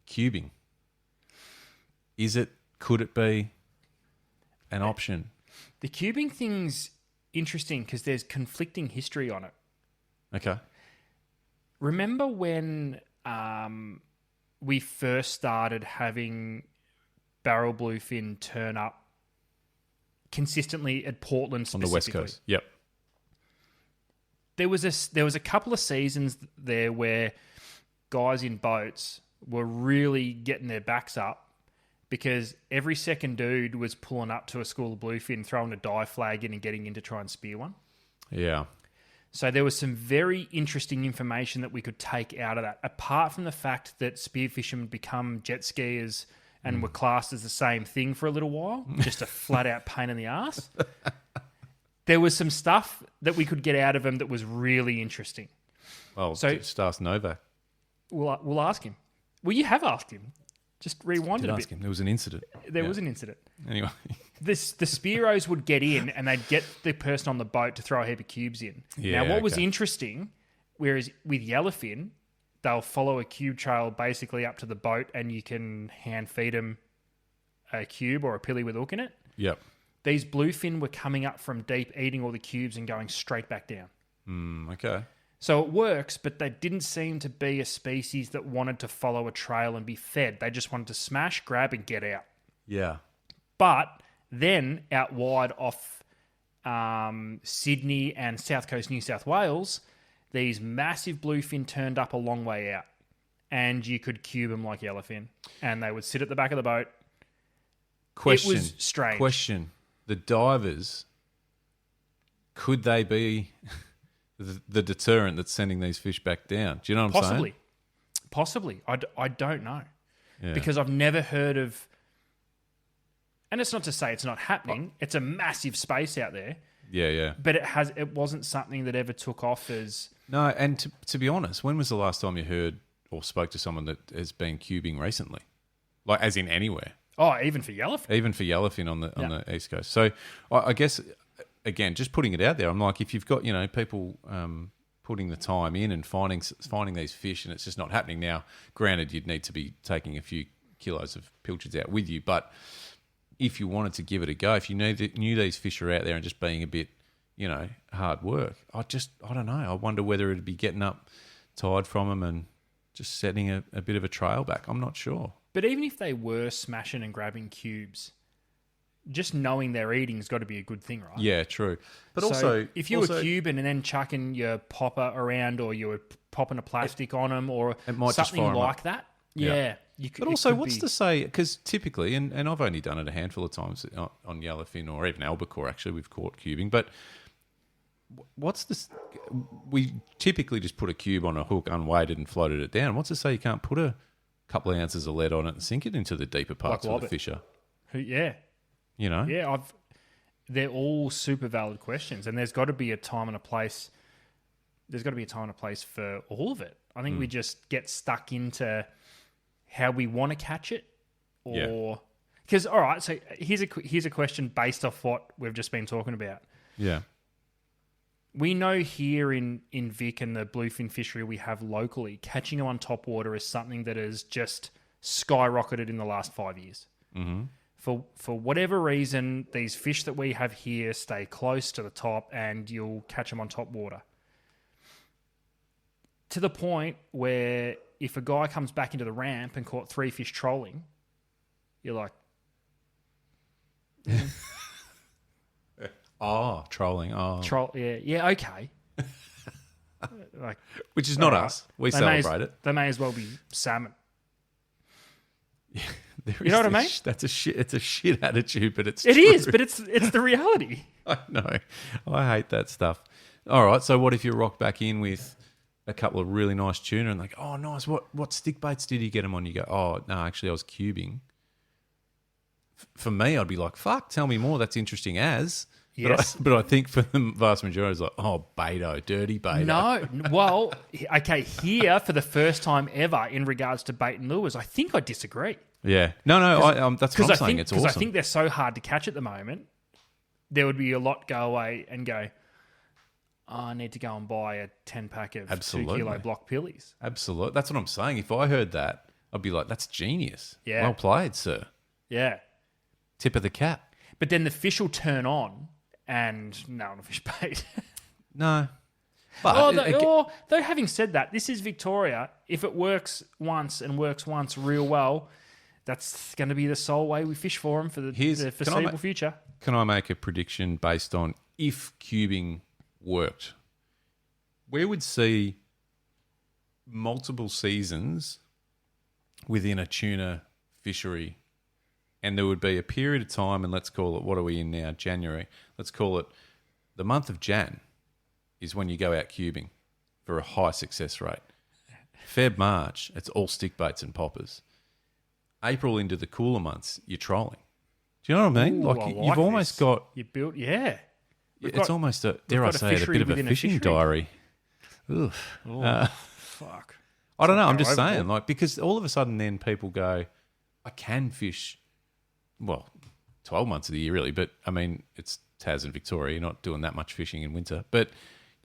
cubing. Could it be an option? The cubing thing's interesting because there's conflicting history on it. Okay. Remember when we first started having barrel bluefin turn up consistently at Portland On the specifically? West Coast. Yep. There was a couple of seasons there where guys in boats were really getting their backs up because every second dude was pulling up to a school of bluefin, throwing a dive flag in and getting in to try and spear one. Yeah. So there was some very interesting information that we could take out of that, apart from the fact that spearfishermen become jet skiers and were classed as the same thing for a little while, just a flat-out pain in the ass. There was some stuff that we could get out of him that was really interesting. Well, So- just ask Novak. We'll ask him. Well, you have asked him. Just rewind Did it a ask bit. him. There was an incident. There Yeah. was an incident. Anyway. The Spearos would get in and they'd get the person on the boat to throw a heap of cubes in. Yeah, now, what was okay. interesting, whereas with yellowfin, they'll follow a cube trail basically up to the boat and you can hand feed them a cube or a pilly with hook in it. Yep. These bluefin were coming up from deep, eating all the cubes and going straight back down. Okay. So it works, but they didn't seem to be a species that wanted to follow a trail and be fed. They just wanted to smash, grab, and get out. Yeah. But then out wide off Sydney and South Coast New South Wales, these massive bluefin turned up a long way out. And you could cube them like yellowfin. And they would sit at the back of the boat. Question. It was strange. Question. The divers, could they be the deterrent that's sending these fish back down? Do you know what I'm saying? Possibly. I don't know. Yeah. Because I've never heard of... And it's not to say it's not happening. It's a massive space out there. Yeah. But it wasn't something that ever took off as... No, and to be honest, when was the last time you heard or spoke to someone that has been cubing recently? Like, as in anywhere? Oh, even for yellowfin. Even for yellowfin on the East Coast. So I guess, again, just putting it out there, I'm like, if you've got, people putting the time in and finding these fish and it's just not happening now, granted, you'd need to be taking a few kilos of pilchards out with you, but if you wanted to give it a go, if you knew these fish are out there and just being a bit, hard work, I don't know. I wonder whether it'd be getting up tired from them and just setting a bit of a trail back. I'm not sure. But even if they were smashing and grabbing cubes, just knowing they're eating has got to be a good thing, right? Yeah, true. But So also, if you were cubing and then chucking your popper around, or you were popping a plastic on them, or it might just something fire 'em like up. that, Yeah. you could. But also, what's to say? Because typically, and I've only done it a handful of times on yellowfin or even albacore. Actually, we've caught cubing. But what's this? We typically just put a cube on a hook, unweighted, and floated it down. What's to say you can't put a couple of ounces of lead on it and sink it into the deeper parts Like of the fisher? Yeah, yeah. They're all super valid questions, and there's got to be a time and a place. There's got to be a time and a place for all of it. I think we just get stuck into how we want to catch it, or because all right. So here's a question based off what we've just been talking about. Yeah. We know here in Vic and the bluefin fishery we have locally, catching them on top water is something that has just skyrocketed in the last 5 years. Mm-hmm. For whatever reason, these fish that we have here stay close to the top and you'll catch them on top water. To the point where if a guy comes back into the ramp and caught 3 fish trolling, you're like... Oh, trolling. Oh, yeah, okay. Like, which is not all right. us. We They celebrate it. They may as well be salmon. There You know is what I mean? That's a shit. It's a shit attitude, but it's It true. is, but it's the reality. I know. I hate that stuff. All right. So what if you rock back in with a couple of really nice tuna and like, oh, nice. What stick baits did you get them on? You go, oh, no, actually, I was cubing. For me, I'd be like, fuck, tell me more. That's interesting as. Yes. But I think for the vast majority, it's like, oh, Beto, dirty Beto. No. Well, okay, here for the first time ever in regards to bait and lures, I think I disagree. Yeah. No, that's what I'm saying. It's awesome. Because I think they're so hard to catch at the moment, there would be a lot go away and go, I need to go and buy a 10-pack of Absolutely. 2 kilo block pillies. Absolutely. That's what I'm saying. If I heard that, I'd be like, that's genius. Yeah. Well played, sir. Yeah. Tip of the cap. But then the fish will turn on and no one will fish bait. No. But Though having said that, this is Victoria. If it works once and works once real well, that's going to be the sole way we fish for them for the foreseeable future. Can I make a prediction based on if cubing worked? We would see multiple seasons within a tuna fishery, and there would be a period of time, and let's call it, what are we in now, January? Let's call it the month of Jan is when you go out cubing for a high success rate. Feb, March, it's all stick baits and poppers. April into the cooler months, you're trolling. Do you know what I mean? Ooh, You've almost got... You built, yeah. It's almost a, dare I got a say it, a fishery bit of a within a fishing fishery. diary. Oof. Fuck. I don't know. I'm Go just saying, overboard. because all of a sudden then people go, I can fish, 12 months of the year really, but I mean, it's Tas and Victoria. You're not doing that much fishing in winter, but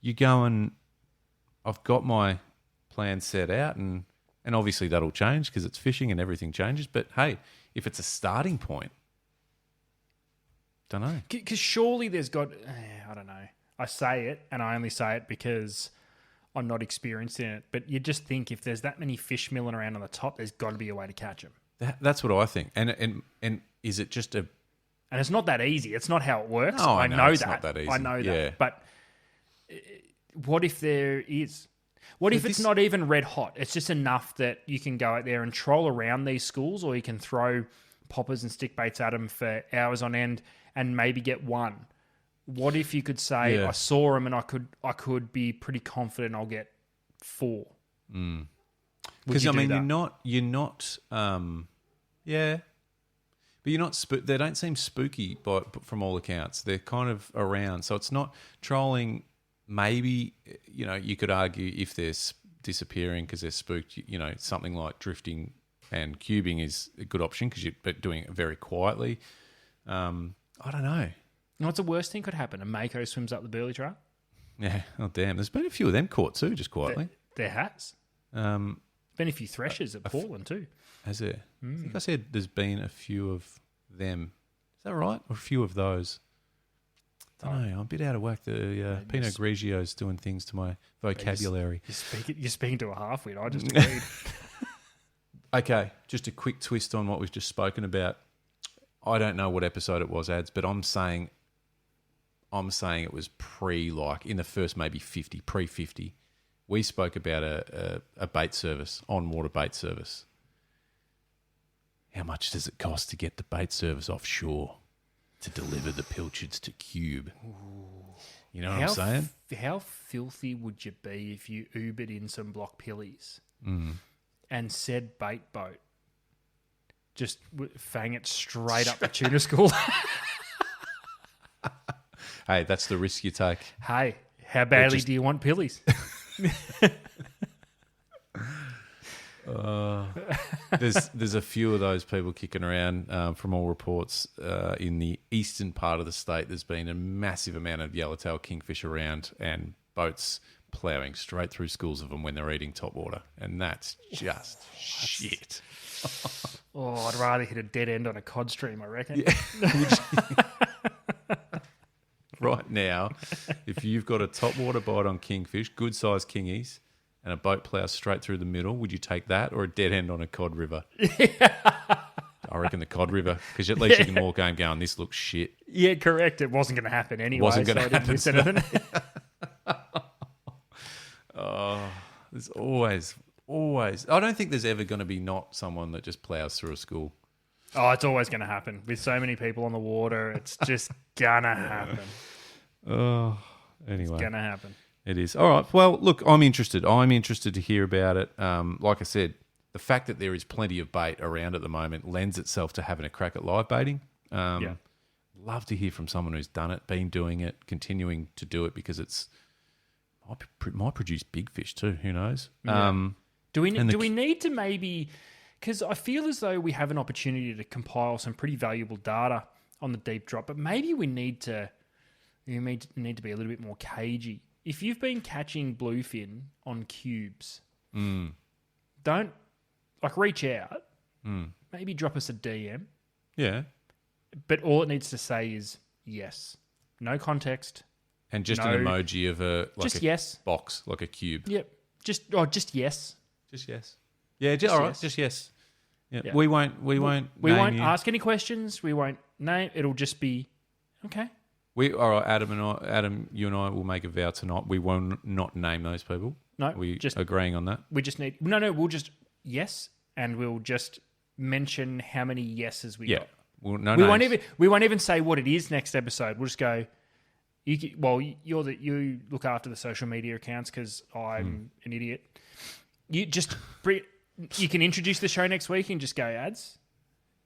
you go and I've got my plan set out, and obviously that'll change because it's fishing and everything changes. But hey, if it's a starting point, don't know. Because surely there's got... I don't know. I say it, and I only say it because I'm not experienced in it. But you just think if there's that many fish milling around on the top, there's got to be a way to catch them. That's what I think. And is it just a... And it's not that easy. It's not how it works. No, I know know it's that. not that easy. I know Yeah. that. But what if there is? What if it's not even red hot? It's just enough that you can go out there and troll around these schools, or you can throw poppers and stick baits at them for hours on end and maybe get one. What if you could say, Yeah. I saw them and I could be pretty confident I'll get 4? Because I mean, that? you're not, yeah, but you're not. They don't seem spooky, from all accounts. They're kind of around, so it's not trolling. Maybe you could argue if they're disappearing because they're spooked. Something like drifting and cubing is a good option because you're doing it very quietly. I don't know. You know what's the worst thing could happen? A mako swims up the burley trail. Yeah. Oh damn. There's been a few of them caught too, just quietly. There has. Um, Been a few threshers at Portland too. Has there? I think I said there's been a few of them. Is that right? Or a few of those? I don't know. I'm a bit out of whack. The Pinot Grigio's doing things to my vocabulary. You're speaking to a half-wit. I just agreed. Okay, just a quick twist on what we've just spoken about. I don't know what episode it was, Ads, but I'm saying it was in the first maybe 50, pre-50. We spoke about a bait service, on-water bait service. How much does it cost to get the bait service offshore to deliver the pilchards to Cube? You know what I'm saying? How filthy would you be if you Ubered in some block pillies and said bait boat? Just fang it straight up the tuna school. Hey, that's the risk you take. Hey, how badly do you want pillies? There's a few of those people kicking around. From all reports, in the eastern part of the state, there's been a massive amount of yellowtail kingfish around and boats ploughing straight through schools of them when they're eating topwater, and that's just shit. I'd rather hit a dead end on a cod stream, I reckon. Right now, if you've got a topwater bite on kingfish, good sized kingies, and a boat plows straight through the middle, would you take that or a dead end on a cod river? I reckon the cod river, because at least you can walk home going, this looks shit. Yeah, correct. It wasn't going to happen anyway. Wasn't going to I didn't happen. miss anything. There's always. I don't think there's ever going to be not someone that just plows through a school. Oh, it's always going to happen. With so many people on the water, it's just going to happen. Anyway. It's going to happen. It is. All right. Well, look, I'm interested. I'm interested to hear about it. Like I said, the fact that there is plenty of bait around at the moment lends itself to having a crack at live baiting. Love to hear from someone who's done it, been doing it, continuing to do it, because it's might produce big fish too. Who knows? Yeah. Do we need to maybe... Because I feel as though we have an opportunity to compile some pretty valuable data on the deep drop, but maybe we need to be a little bit more cagey if you've been catching bluefin on cubes, Mm. don't reach out. Maybe drop us a DM. Yeah. But all it needs to say is yes. No context. And just No. an emoji of Just yes. box, like a cube. Yep. Just yes. Just yes. Yeah, all right, yes. just yes. Yeah. Yeah. We won't We name won't you. ask any questions. We won't name. It'll just be okay. All right, Adam, you and I will make a vow tonight. We will not name those people. No, we just agreeing on that. We just need we'll just yes, and we'll just mention how many yeses we Yeah. got. Well, no We names. won't even say what it is next episode. We'll just go. You look after the social media accounts because I'm an idiot. You just you can introduce the show next week and just go ads.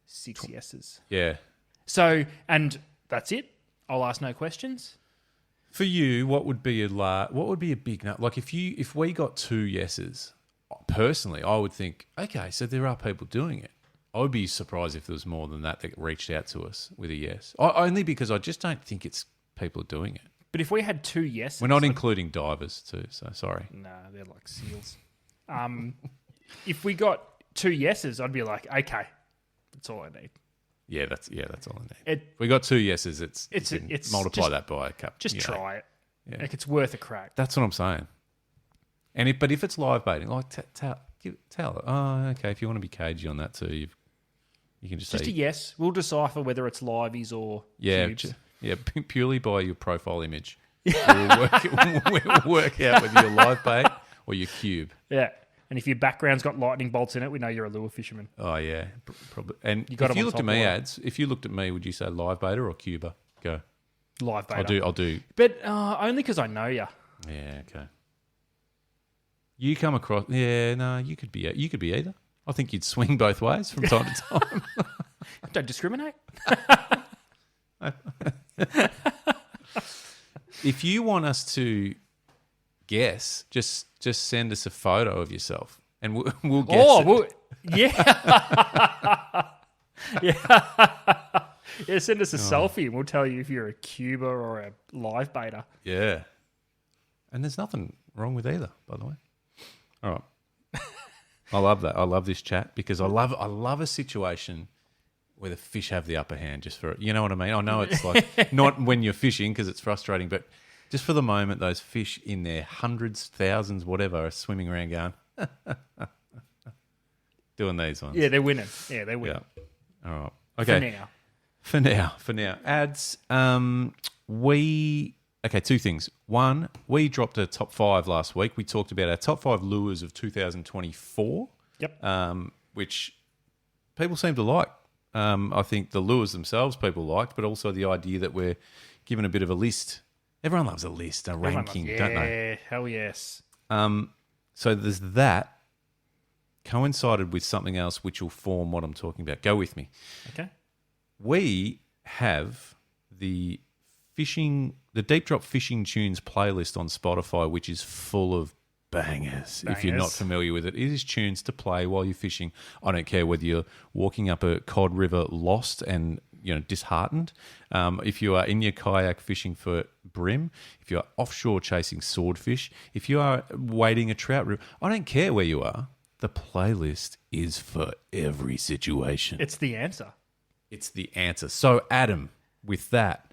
6 yeses. Yeah. So and that's it. I'll ask no questions. For you, what would be a big no? Like if we got 2 yeses, personally, I would think, okay, so there are people doing it. I would be surprised if there was more than that reached out to us with a yes. Only because I just don't think it's people are doing it. But if we had 2 yeses, We're not including divers too, so sorry. Nah, they're like seals. If we got 2 yeses, I'd be like, okay, that's all I need. Yeah, that's all I need. It, We got 2 yeses. It's multiply just- that by a couple. just you know. try it. Yeah. Like it's worth a crack. That's what I'm saying. And but if it's live baiting, like tell it. Oh, okay. If you want to be cagey on that too, you can just Just say a yes. We'll decipher whether it's liveys or cubes. purely by your profile image. we'll work out whether you're live bait or your cube. Yeah. And if your background's got lightning bolts in it, we know you're a lure fisherman. Oh yeah, probably. And got if them you on looked top at me, wire. ads. If you looked at me, would you say live baiter or cuber? Go. Live beta. I'll do. But only because I know you. Yeah. Okay. You come across. Yeah. No. You could be either. I think you'd swing both ways from time to time. Don't discriminate. If you want us to guess, just send us a photo of yourself, and we'll guess. Oh, it. well, yeah. Yeah, send us a selfie and we'll tell you if you're a cuber or a live beta. Yeah. And there's nothing wrong with either, by the way. All right. I love that. I love this chat because I love a situation where the fish have the upper hand just for, you know what I mean? I know it's like not when you're fishing because it's frustrating, but just for the moment, those fish in their hundreds, thousands, whatever, are swimming around going, doing these ones. Yeah, they're winning. Yeah, they're winning. Yeah. All right. Okay. For now. Ads. Okay, 2 things. One, we dropped a top 5 last week. We talked about our top 5 lures of 2024. Yep. Which people seem to like. I think the lures themselves people liked, but also the idea that we're given a bit of a list. Everyone loves a list, a ranking, don't they? Yeah, hell yes. So there's that coincided with something else which will form what I'm talking about. Go with me. Okay. We have the Deep Drop Fishing Tunes playlist on Spotify, which is full of bangers. If you're not familiar with it, it is tunes to play while you're fishing. I don't care whether you're walking up a cod river lost and disheartened, if you are in your kayak fishing for brim, if you're offshore chasing swordfish, if you are wading a trout river, I don't care where you are. The playlist is for every situation. It's the answer. It's the answer. So, Adam, with that,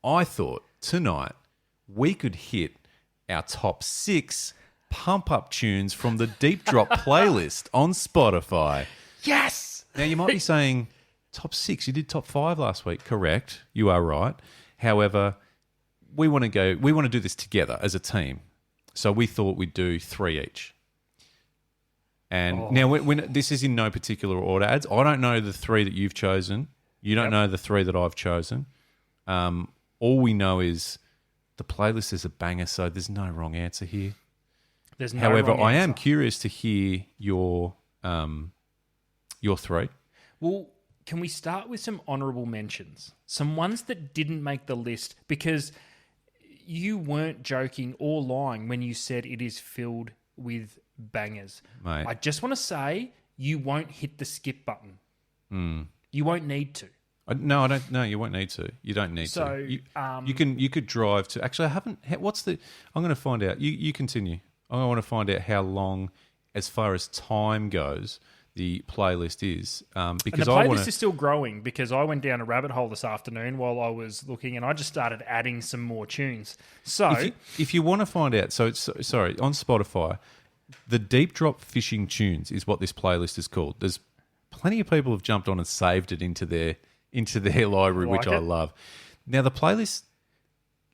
I thought tonight we could hit our top 6 pump-up tunes from the Deep Drop playlist on Spotify. Yes! Now, you might be saying, top 6? You did top 5 last week. Correct. You are right. However, we want to do this together as a team. So we thought we'd do 3 each. And now, when this is in no particular order, ads. I don't know the 3 that you've chosen. You don't know the 3 that I've chosen. All we know is the playlist is a banger, so there's no wrong answer here. There's no However, wrong I am answer. curious to hear your 3. Well, can we start with some honourable mentions? Some ones that didn't make the list because you weren't joking or lying when you said it is filled with bangers. Mate. I just want to say you won't hit the skip button. You won't need to. No, I don't. No, you won't need to. You don't need So, to. You could drive to. Actually, I haven't. What's the? I'm going to find out. You continue. I want to find out how long, as far as time goes, the playlist is. Because And the I playlist want to. is still growing because I went down a rabbit hole this afternoon while I was looking, and I just started adding some more tunes. So If you want to find out, sorry, on Spotify, the Deep Drop Fishing Tunes is what this playlist is called. There's plenty of people have jumped on and saved it into their library, which I love. Now the playlist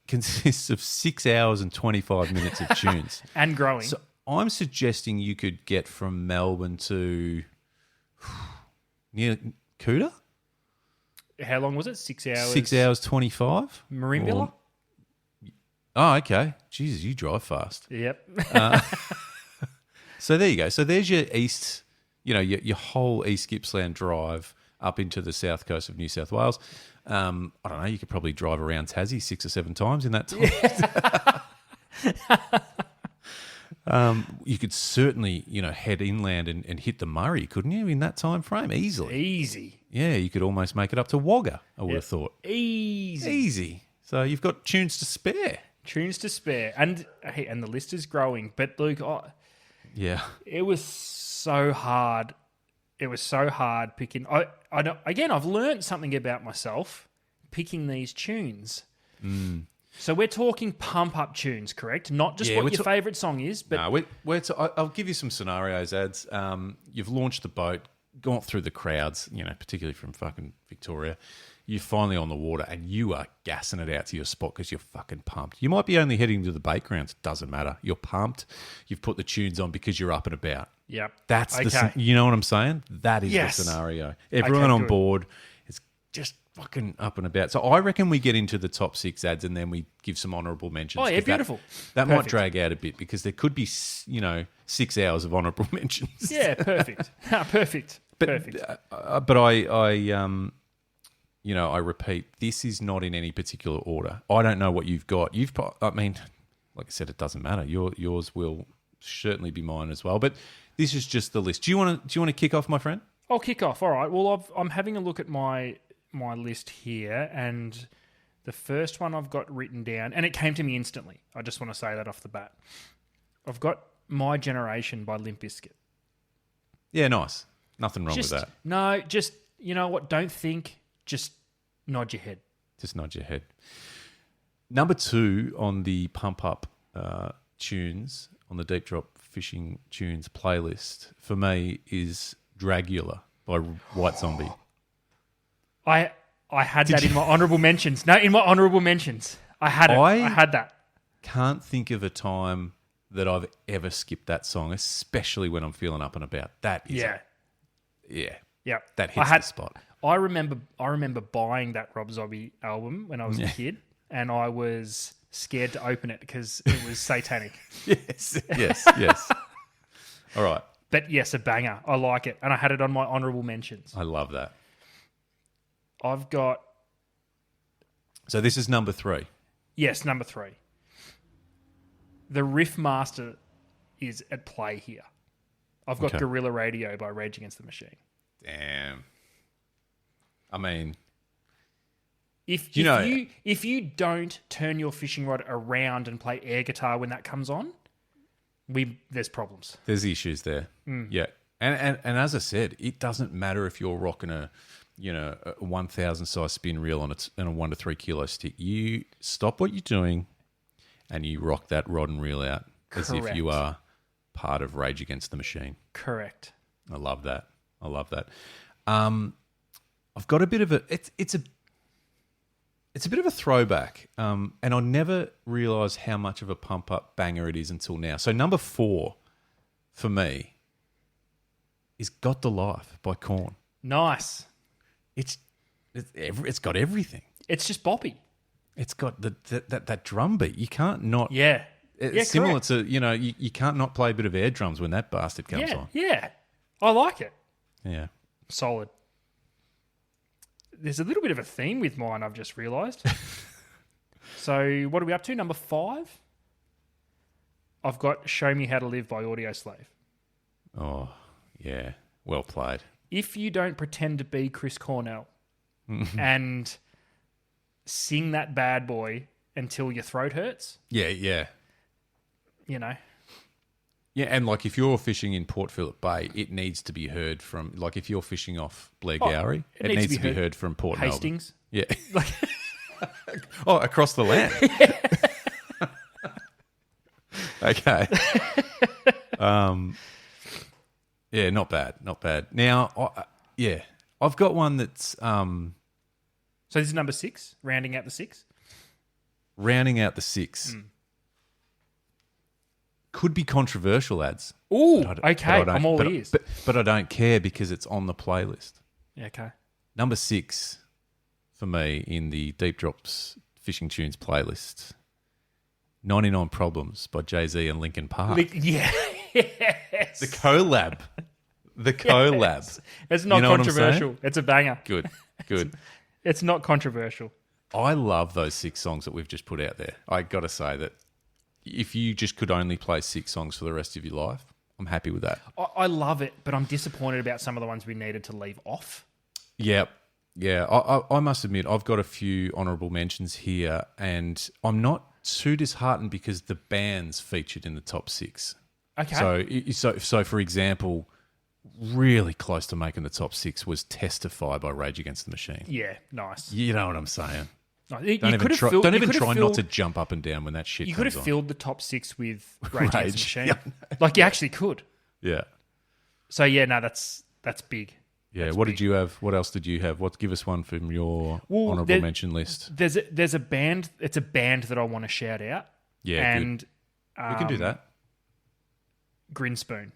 consists of 6 hours and 25 minutes of tunes. and growing. So I'm suggesting you could get from Melbourne to near Cooter. How long was it? 6 hours. 6 hours 25. Marimbula? Oh, okay. Jesus, you drive fast. Yep. So there you go. So there's your east, your whole East Gippsland drive up into the south coast of New South Wales. I don't know. You could probably drive around Tassie 6 or 7 times in that time. You could certainly, head inland and hit the Murray, couldn't you, in that time frame? Easily. Easy. Yeah, you could almost make it up to Wagga, I would have thought. Easy. So you've got tunes to spare. Tunes to spare. And the list is growing. But Luke, Yeah. it was so hard. It was so hard picking. I know, again, I've learned something about myself picking these tunes. So we're talking pump up tunes, correct? Not just what your favourite song is, but No, I'll give you some scenarios, Ads. You've launched the boat, gone through the crowds, particularly from fucking Victoria. You're finally on the water and you are gassing it out to your spot because you're fucking pumped. You might be only heading to the bait grounds. It doesn't matter. You're pumped. You've put the tunes on because you're up and about. yep. That's Okay. you know what I'm saying? That is Yes. the scenario. Everyone on good. board is just fucking up and about. So I reckon we get into the top 6 ads and then we give some honourable mentions. Oh, yeah, 'cause beautiful. That might Perfect. drag out a bit because there could be, 6 hours of honourable mentions. Yeah, perfect. Perfect. Perfect. But I repeat, this is not in any particular order. I don't know what you've got. Like I said, it doesn't matter. Yours will certainly be mine as well. But this is just the list. Do you want to kick off, my friend? I'll kick off. All right. Well, I'm having a look at my list here, and the first one I've got written down, and it came to me instantly. I just want to say that off the bat. I've got My Generation by Limp Bizkit. Yeah, nice. Nothing wrong with that. No, just, you know what? Don't think. Just nod your head. Just nod your head. Number 2 on the pump up tunes, on the Deep Drop Fishing Tunes playlist, for me is Dragula by White Zombie. I had that in my honourable mentions. No, in my honourable mentions. I had it. I had that. Can't think of a time that I've ever skipped that song, especially when I'm feeling up and about. That is Yeah. that hits the spot. I remember buying that Rob Zombie album when I was a kid, and I was scared to open it because it was satanic. Yes. All right. But yes, a banger. I like it, and I had it on my honourable mentions. I love that. I've got So this is number 3. number 3. The Riff Master is at play here. I've got Okay. Guerrilla Radio by Rage Against the Machine. Damn. I mean, If know- you don't turn your fishing rod around and play air guitar when that comes on, there's problems. there's issues there. Yeah. And as I said, it doesn't matter if you're rocking a 1,000 size spin reel on a 1 to 3 kilo stick. You stop what you're doing and you rock that rod and reel out as if Correct. you are part of Rage Against the Machine. Correct. I love that. I've got a bit of it's a bit of a throwback, and I never realised how much of a pump up banger it is until now. So number 4 for me is "Got the Life" by Korn. Nice. It's got everything. It's just boppy. It's got that drum beat. You can't not. Yeah. It's similar to you can't not play a bit of air drums when that bastard comes on. Yeah. I like it. Yeah. Solid. There's a little bit of a theme with mine, I've just realised. So what are we up to? Number 5? I've got Show Me How to Live by Audio Slave. Oh yeah. Well played. If You Don't Pretend to Be Chris Cornell and sing that bad boy until your throat hurts. Yeah, yeah. You know, Yeah, and like if you're fishing in Port Phillip Bay, it needs to be heard from, like if you're fishing off Blair Gowrie, it needs to be heard from Port Hastings. Melbourne. Yeah. Like, oh, across the land. Okay. Yeah, not bad, not bad. Now, I've got one that's So this is number 6, rounding out the 6. rounding out the 6. Could be controversial, lads. Ooh, But I okay, don't- I'm all but, ears. But I don't care because it's on the playlist. Yeah, okay. Number 6 for me in the Deep Drops Fishing Tunes playlist, 99 Problems by Jay-Z and Linkin Park. Yeah. Yes. The collab. The collab. Yes. It's not You know what I'm controversial. saying? It's a banger. Good, good. It's not controversial. I love those 6 songs that we've just put out there. I got to say that if you just could only play 6 songs for the rest of your life, I'm happy with that. I love it, but I'm disappointed about some of the ones we needed to leave off. Yep. Yeah, I must admit, I've got a few honourable mentions here, and I'm not too disheartened because the bands featured in the top 6. Okay. So for example, really close to making the top 6 was Testify by Rage Against the Machine. Yeah, nice. You know what I'm saying? No, Don't even try not to jump up and down when that shit You comes could have on. filled the top 6 with Rage Against the Rage. Machine. Yeah. Like you actually could. Yeah. So yeah, no, that's big. Yeah, That's what big. did you have? What else did you have? Give us one from your Well, honourable mention list. There's a band. It's a band that I want to shout out. Yeah, and good. We can do that. Grinspoon.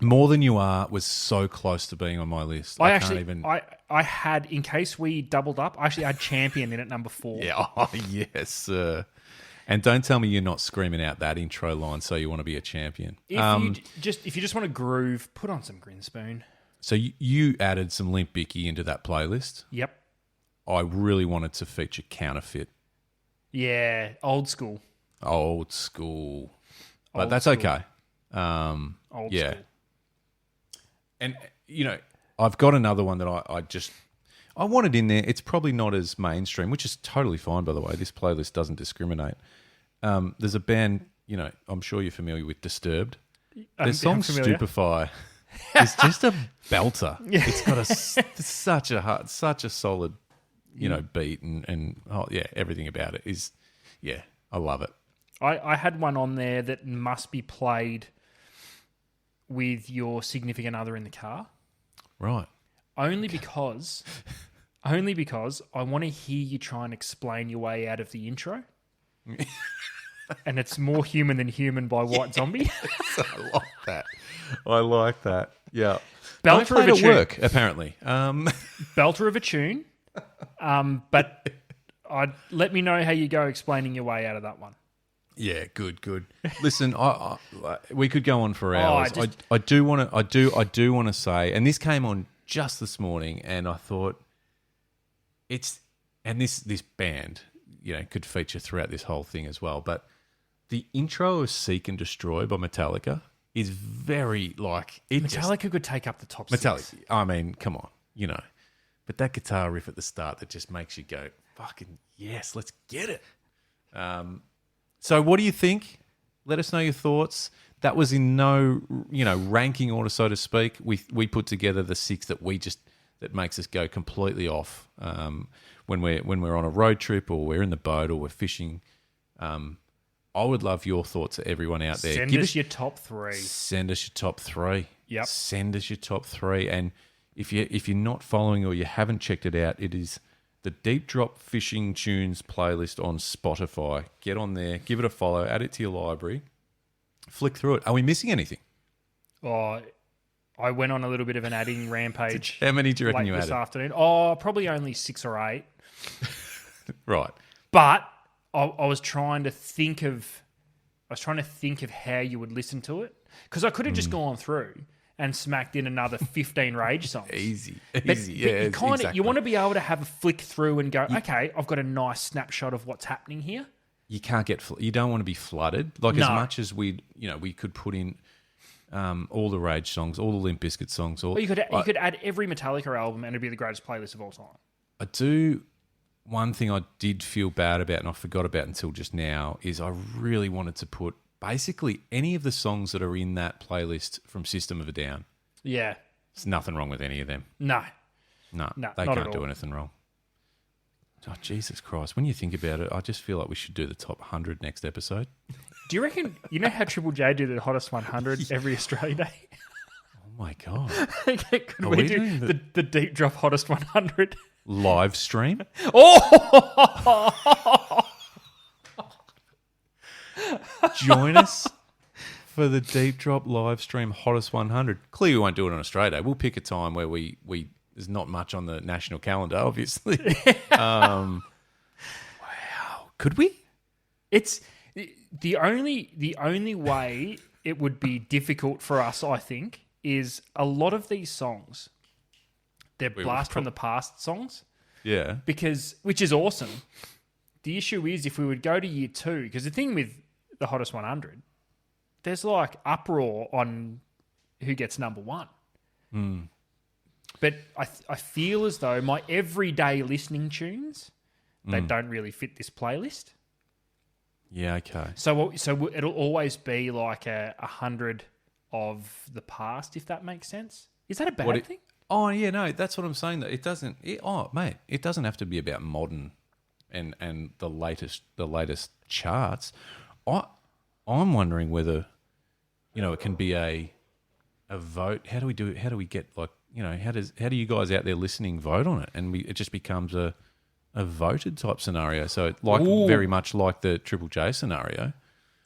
More Than You Are was so close to being on my list. I can't actually, even. I had, in case we doubled up, I actually had Champion in at number 4. Yeah, oh, yes, sir. And don't tell me you're not screaming out that intro line, so you want to be a champion. If you just want to groove, put on some Grinspoon. So you added some Limp Bizkit into that playlist. Yep. I really wanted to feature Counterfeit. Yeah, old school. Old school. But Old that's school. okay. Old Yeah. school. And, I've got another one that I wanted in there. It's probably not as mainstream, which is totally fine, by the way. This playlist doesn't discriminate. There's a band, I'm sure you're familiar with, Disturbed. Their song familiar. Stupefy is just a belter. It's got such a solid, beat and everything about it is, I love it. I had one on there that must be played with your significant other in the car. Right. Only because I want to hear you try and explain your way out of the intro. And it's More Human Than Human by White Zombie. I like that. Yeah. Belter Don't play of a at tune. work, apparently. Belter of a tune. But let me know how you go explaining your way out of that one. Yeah, good. Listen, I we could go on for Oh, hours. I do want to say, and this came on just this morning, and I thought this band, could feature throughout this whole thing as well. But the intro of "Seek and Destroy" by Metallica is very Metallica could take up the top 6. Metallica. I mean, come on, but that guitar riff at the start that just makes you go, "Fucking yes, let's get it." So what do you think? Let us know your thoughts. That was in no, ranking order, so to speak. We put together the 6 that that makes us go completely off when we're on a road trip or we're in the boat or we're fishing. I would love your thoughts, everyone out there. Send us your top 3. Send us your top 3. Yep. Send us your top 3. And if you're not following or you haven't checked it out, it is the Deep Drop Fishing Tunes playlist on Spotify. Get on there, give it a follow, add it to your library, flick through it. Are we missing anything? Oh, I went on a little bit of an adding rampage. How many do you reckon late you this added? afternoon? Oh, probably only 6 or 8. Right. But I was trying to think of how you would listen to it, because I could have just gone through and smacked in another 15 Rage songs. Easy. But Yeah, exactly. you want to be able to have a flick through and go, okay, I've got a nice snapshot of what's happening here. You can't you don't want to be flooded. Like No. as much as we could put in all the Rage songs, all the Limp Bizkit songs. Well, you could add every Metallica album and it'd be the greatest playlist of all time. I do. One thing I did feel bad about, and I forgot about until just now, is I really wanted to put basically any of the songs that are in that playlist from System of a Down. Yeah. There's nothing wrong with any of them. No, No, No, they not can't at do all. anything wrong. Oh, Jesus Christ. When you think about it, I just feel like we should do the top 100 next episode. Do you reckon, you know how Triple J do the hottest 100 every Australia Day? Oh, my God. Could Are we we do doing the deep drop hottest 100? Live stream? Oh! Join us for the Deep Drop live stream hottest 100. Clearly, we won't do it on Australia Day. We'll pick a time where we there's not much on the national calendar, obviously. Wow. Could we? It's the only way it would be difficult for us, I think, is a lot of these songs, they're blast from the past songs. Yeah. Which is awesome. The issue is if we would go to year 2, because the thing with the hottest 100, there's like uproar on who gets number 1. But I feel as though my everyday listening tunes, they don't really fit this playlist. Yeah, okay. So it'll always be like 100 of the past, if that makes sense. Is that a bad thing? Oh, yeah, no, that's what I'm saying. That it doesn't. Mate, it doesn't have to be about modern and the latest charts. I'm wondering whether, it can be a vote. How do we do it? How do we get how do you guys out there listening vote on it? And it just becomes a voted type scenario. So very much like the Triple J scenario.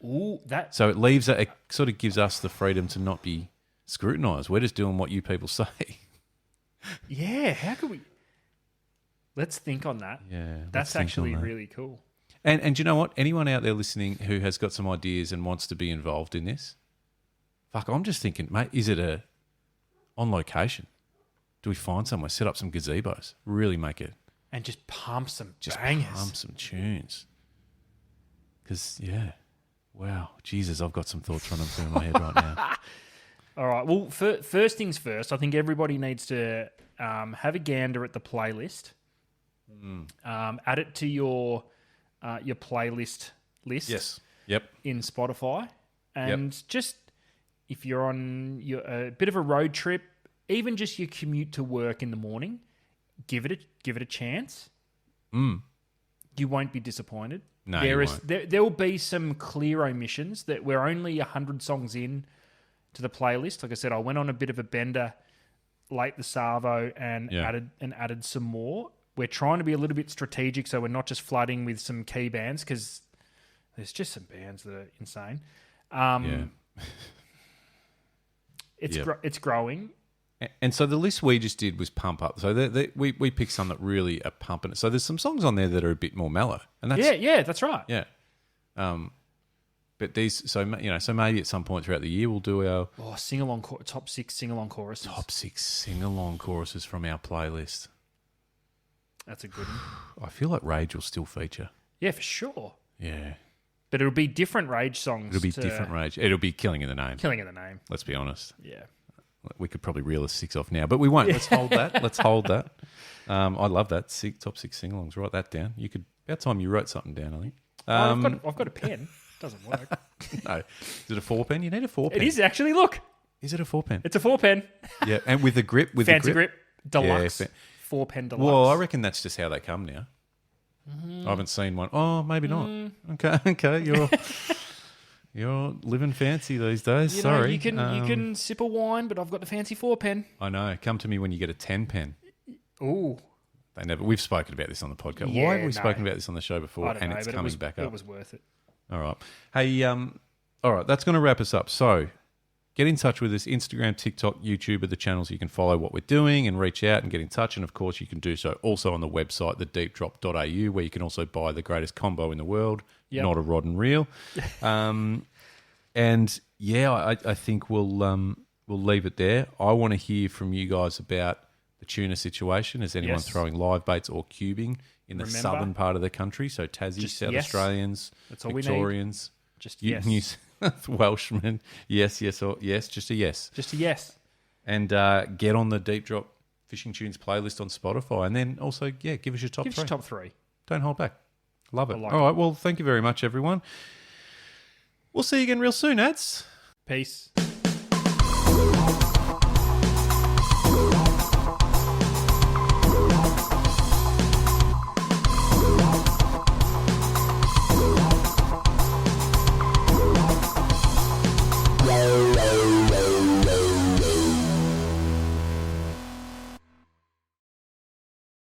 Ooh, that. So it sort of gives us the freedom to not be scrutinised. We're just doing what you people say. Yeah, how could we? Let's think on that. Yeah, that's actually really cool. And do you know what? Anyone out there listening who has got some ideas and wants to be involved in this, I'm just thinking, mate, is it on location? Do we find somewhere, set up some gazebos, really make it, and just pump some bangers, pump some tunes? Because wow, Jesus, I've got some thoughts running through my head right now. All right. Well, first things first, I think everybody needs to have a gander at the playlist. Add it to your playlist list. Yes. Yep. In Spotify, and just if you're on a bit of a road trip, even just your commute to work in the morning, give it a chance. You won't be disappointed. No, there will be some clear omissions that we're only 100 songs in to the playlist. Like I said, I went on a bit of a bender late the Savo and added some more. We're trying to be a little bit strategic, so we're not just flooding with some key bands, because there's just some bands that are insane. It's growing. And so the list we just did was pump up. So we picked some that really are pumping it. So there's some songs on there that are a bit more mellow. And that's that's right. Yeah. But these, so maybe at some point throughout the year we'll do our sing-along top 6 sing-along choruses. Top 6 sing-along choruses from our playlist. That's a good one. I feel like Rage will still feature. Yeah, for sure. Yeah. But it'll be different Rage songs. It'll be different Rage. It'll be Killing in the Name. Killing in the Name. Let's be honest. Yeah. We could probably reel a 6 off now, but we won't. Let's hold that. I love that. Top 6 sing-alongs. Write that down. About time you wrote something down, I think. I've got a pen. Doesn't work. No. Is it a 4-pen? You need a 4-pen. It is actually. Look. Is it a 4-pen? It's a 4-pen. Yeah, and with a grip. Fancy grip. Deluxe. 4-pen deluxe. Well, I reckon that's just how they come now. I haven't seen one. Oh, maybe not. Okay. You're living fancy these days. Sorry. You can sip a wine, but I've got the fancy 4-pen. I know. Come to me when you get a 10-pen. Ooh. We've spoken about this on the podcast. Yeah, Why have we spoken about this on the show before? I don't know, it's but coming back up. It was worth it. All right. Hey, all right. That's going to wrap us up. So get in touch with us. Instagram, TikTok, YouTube are the channels you can follow what we're doing and reach out and get in touch. And, of course, you can do so also on the website, thedeepdrop.au, where you can also buy the greatest combo in the world, not a rod and reel. And, I think we'll leave it there. I want to hear from you guys about the tuna situation. Is anyone throwing live baits or cubing in the southern part of the country? So Tassie, South Australians, That's all Victorians. We need. Just Welshman. Yes, or yes, just a yes. Just a yes. And get on the Deep Drop Fishing Tunes playlist on Spotify. And then also, give us your top Give us three. your top three. Don't hold back. Love it. like All right, well, thank you very much, everyone. We'll see you again real soon, Ads. Peace.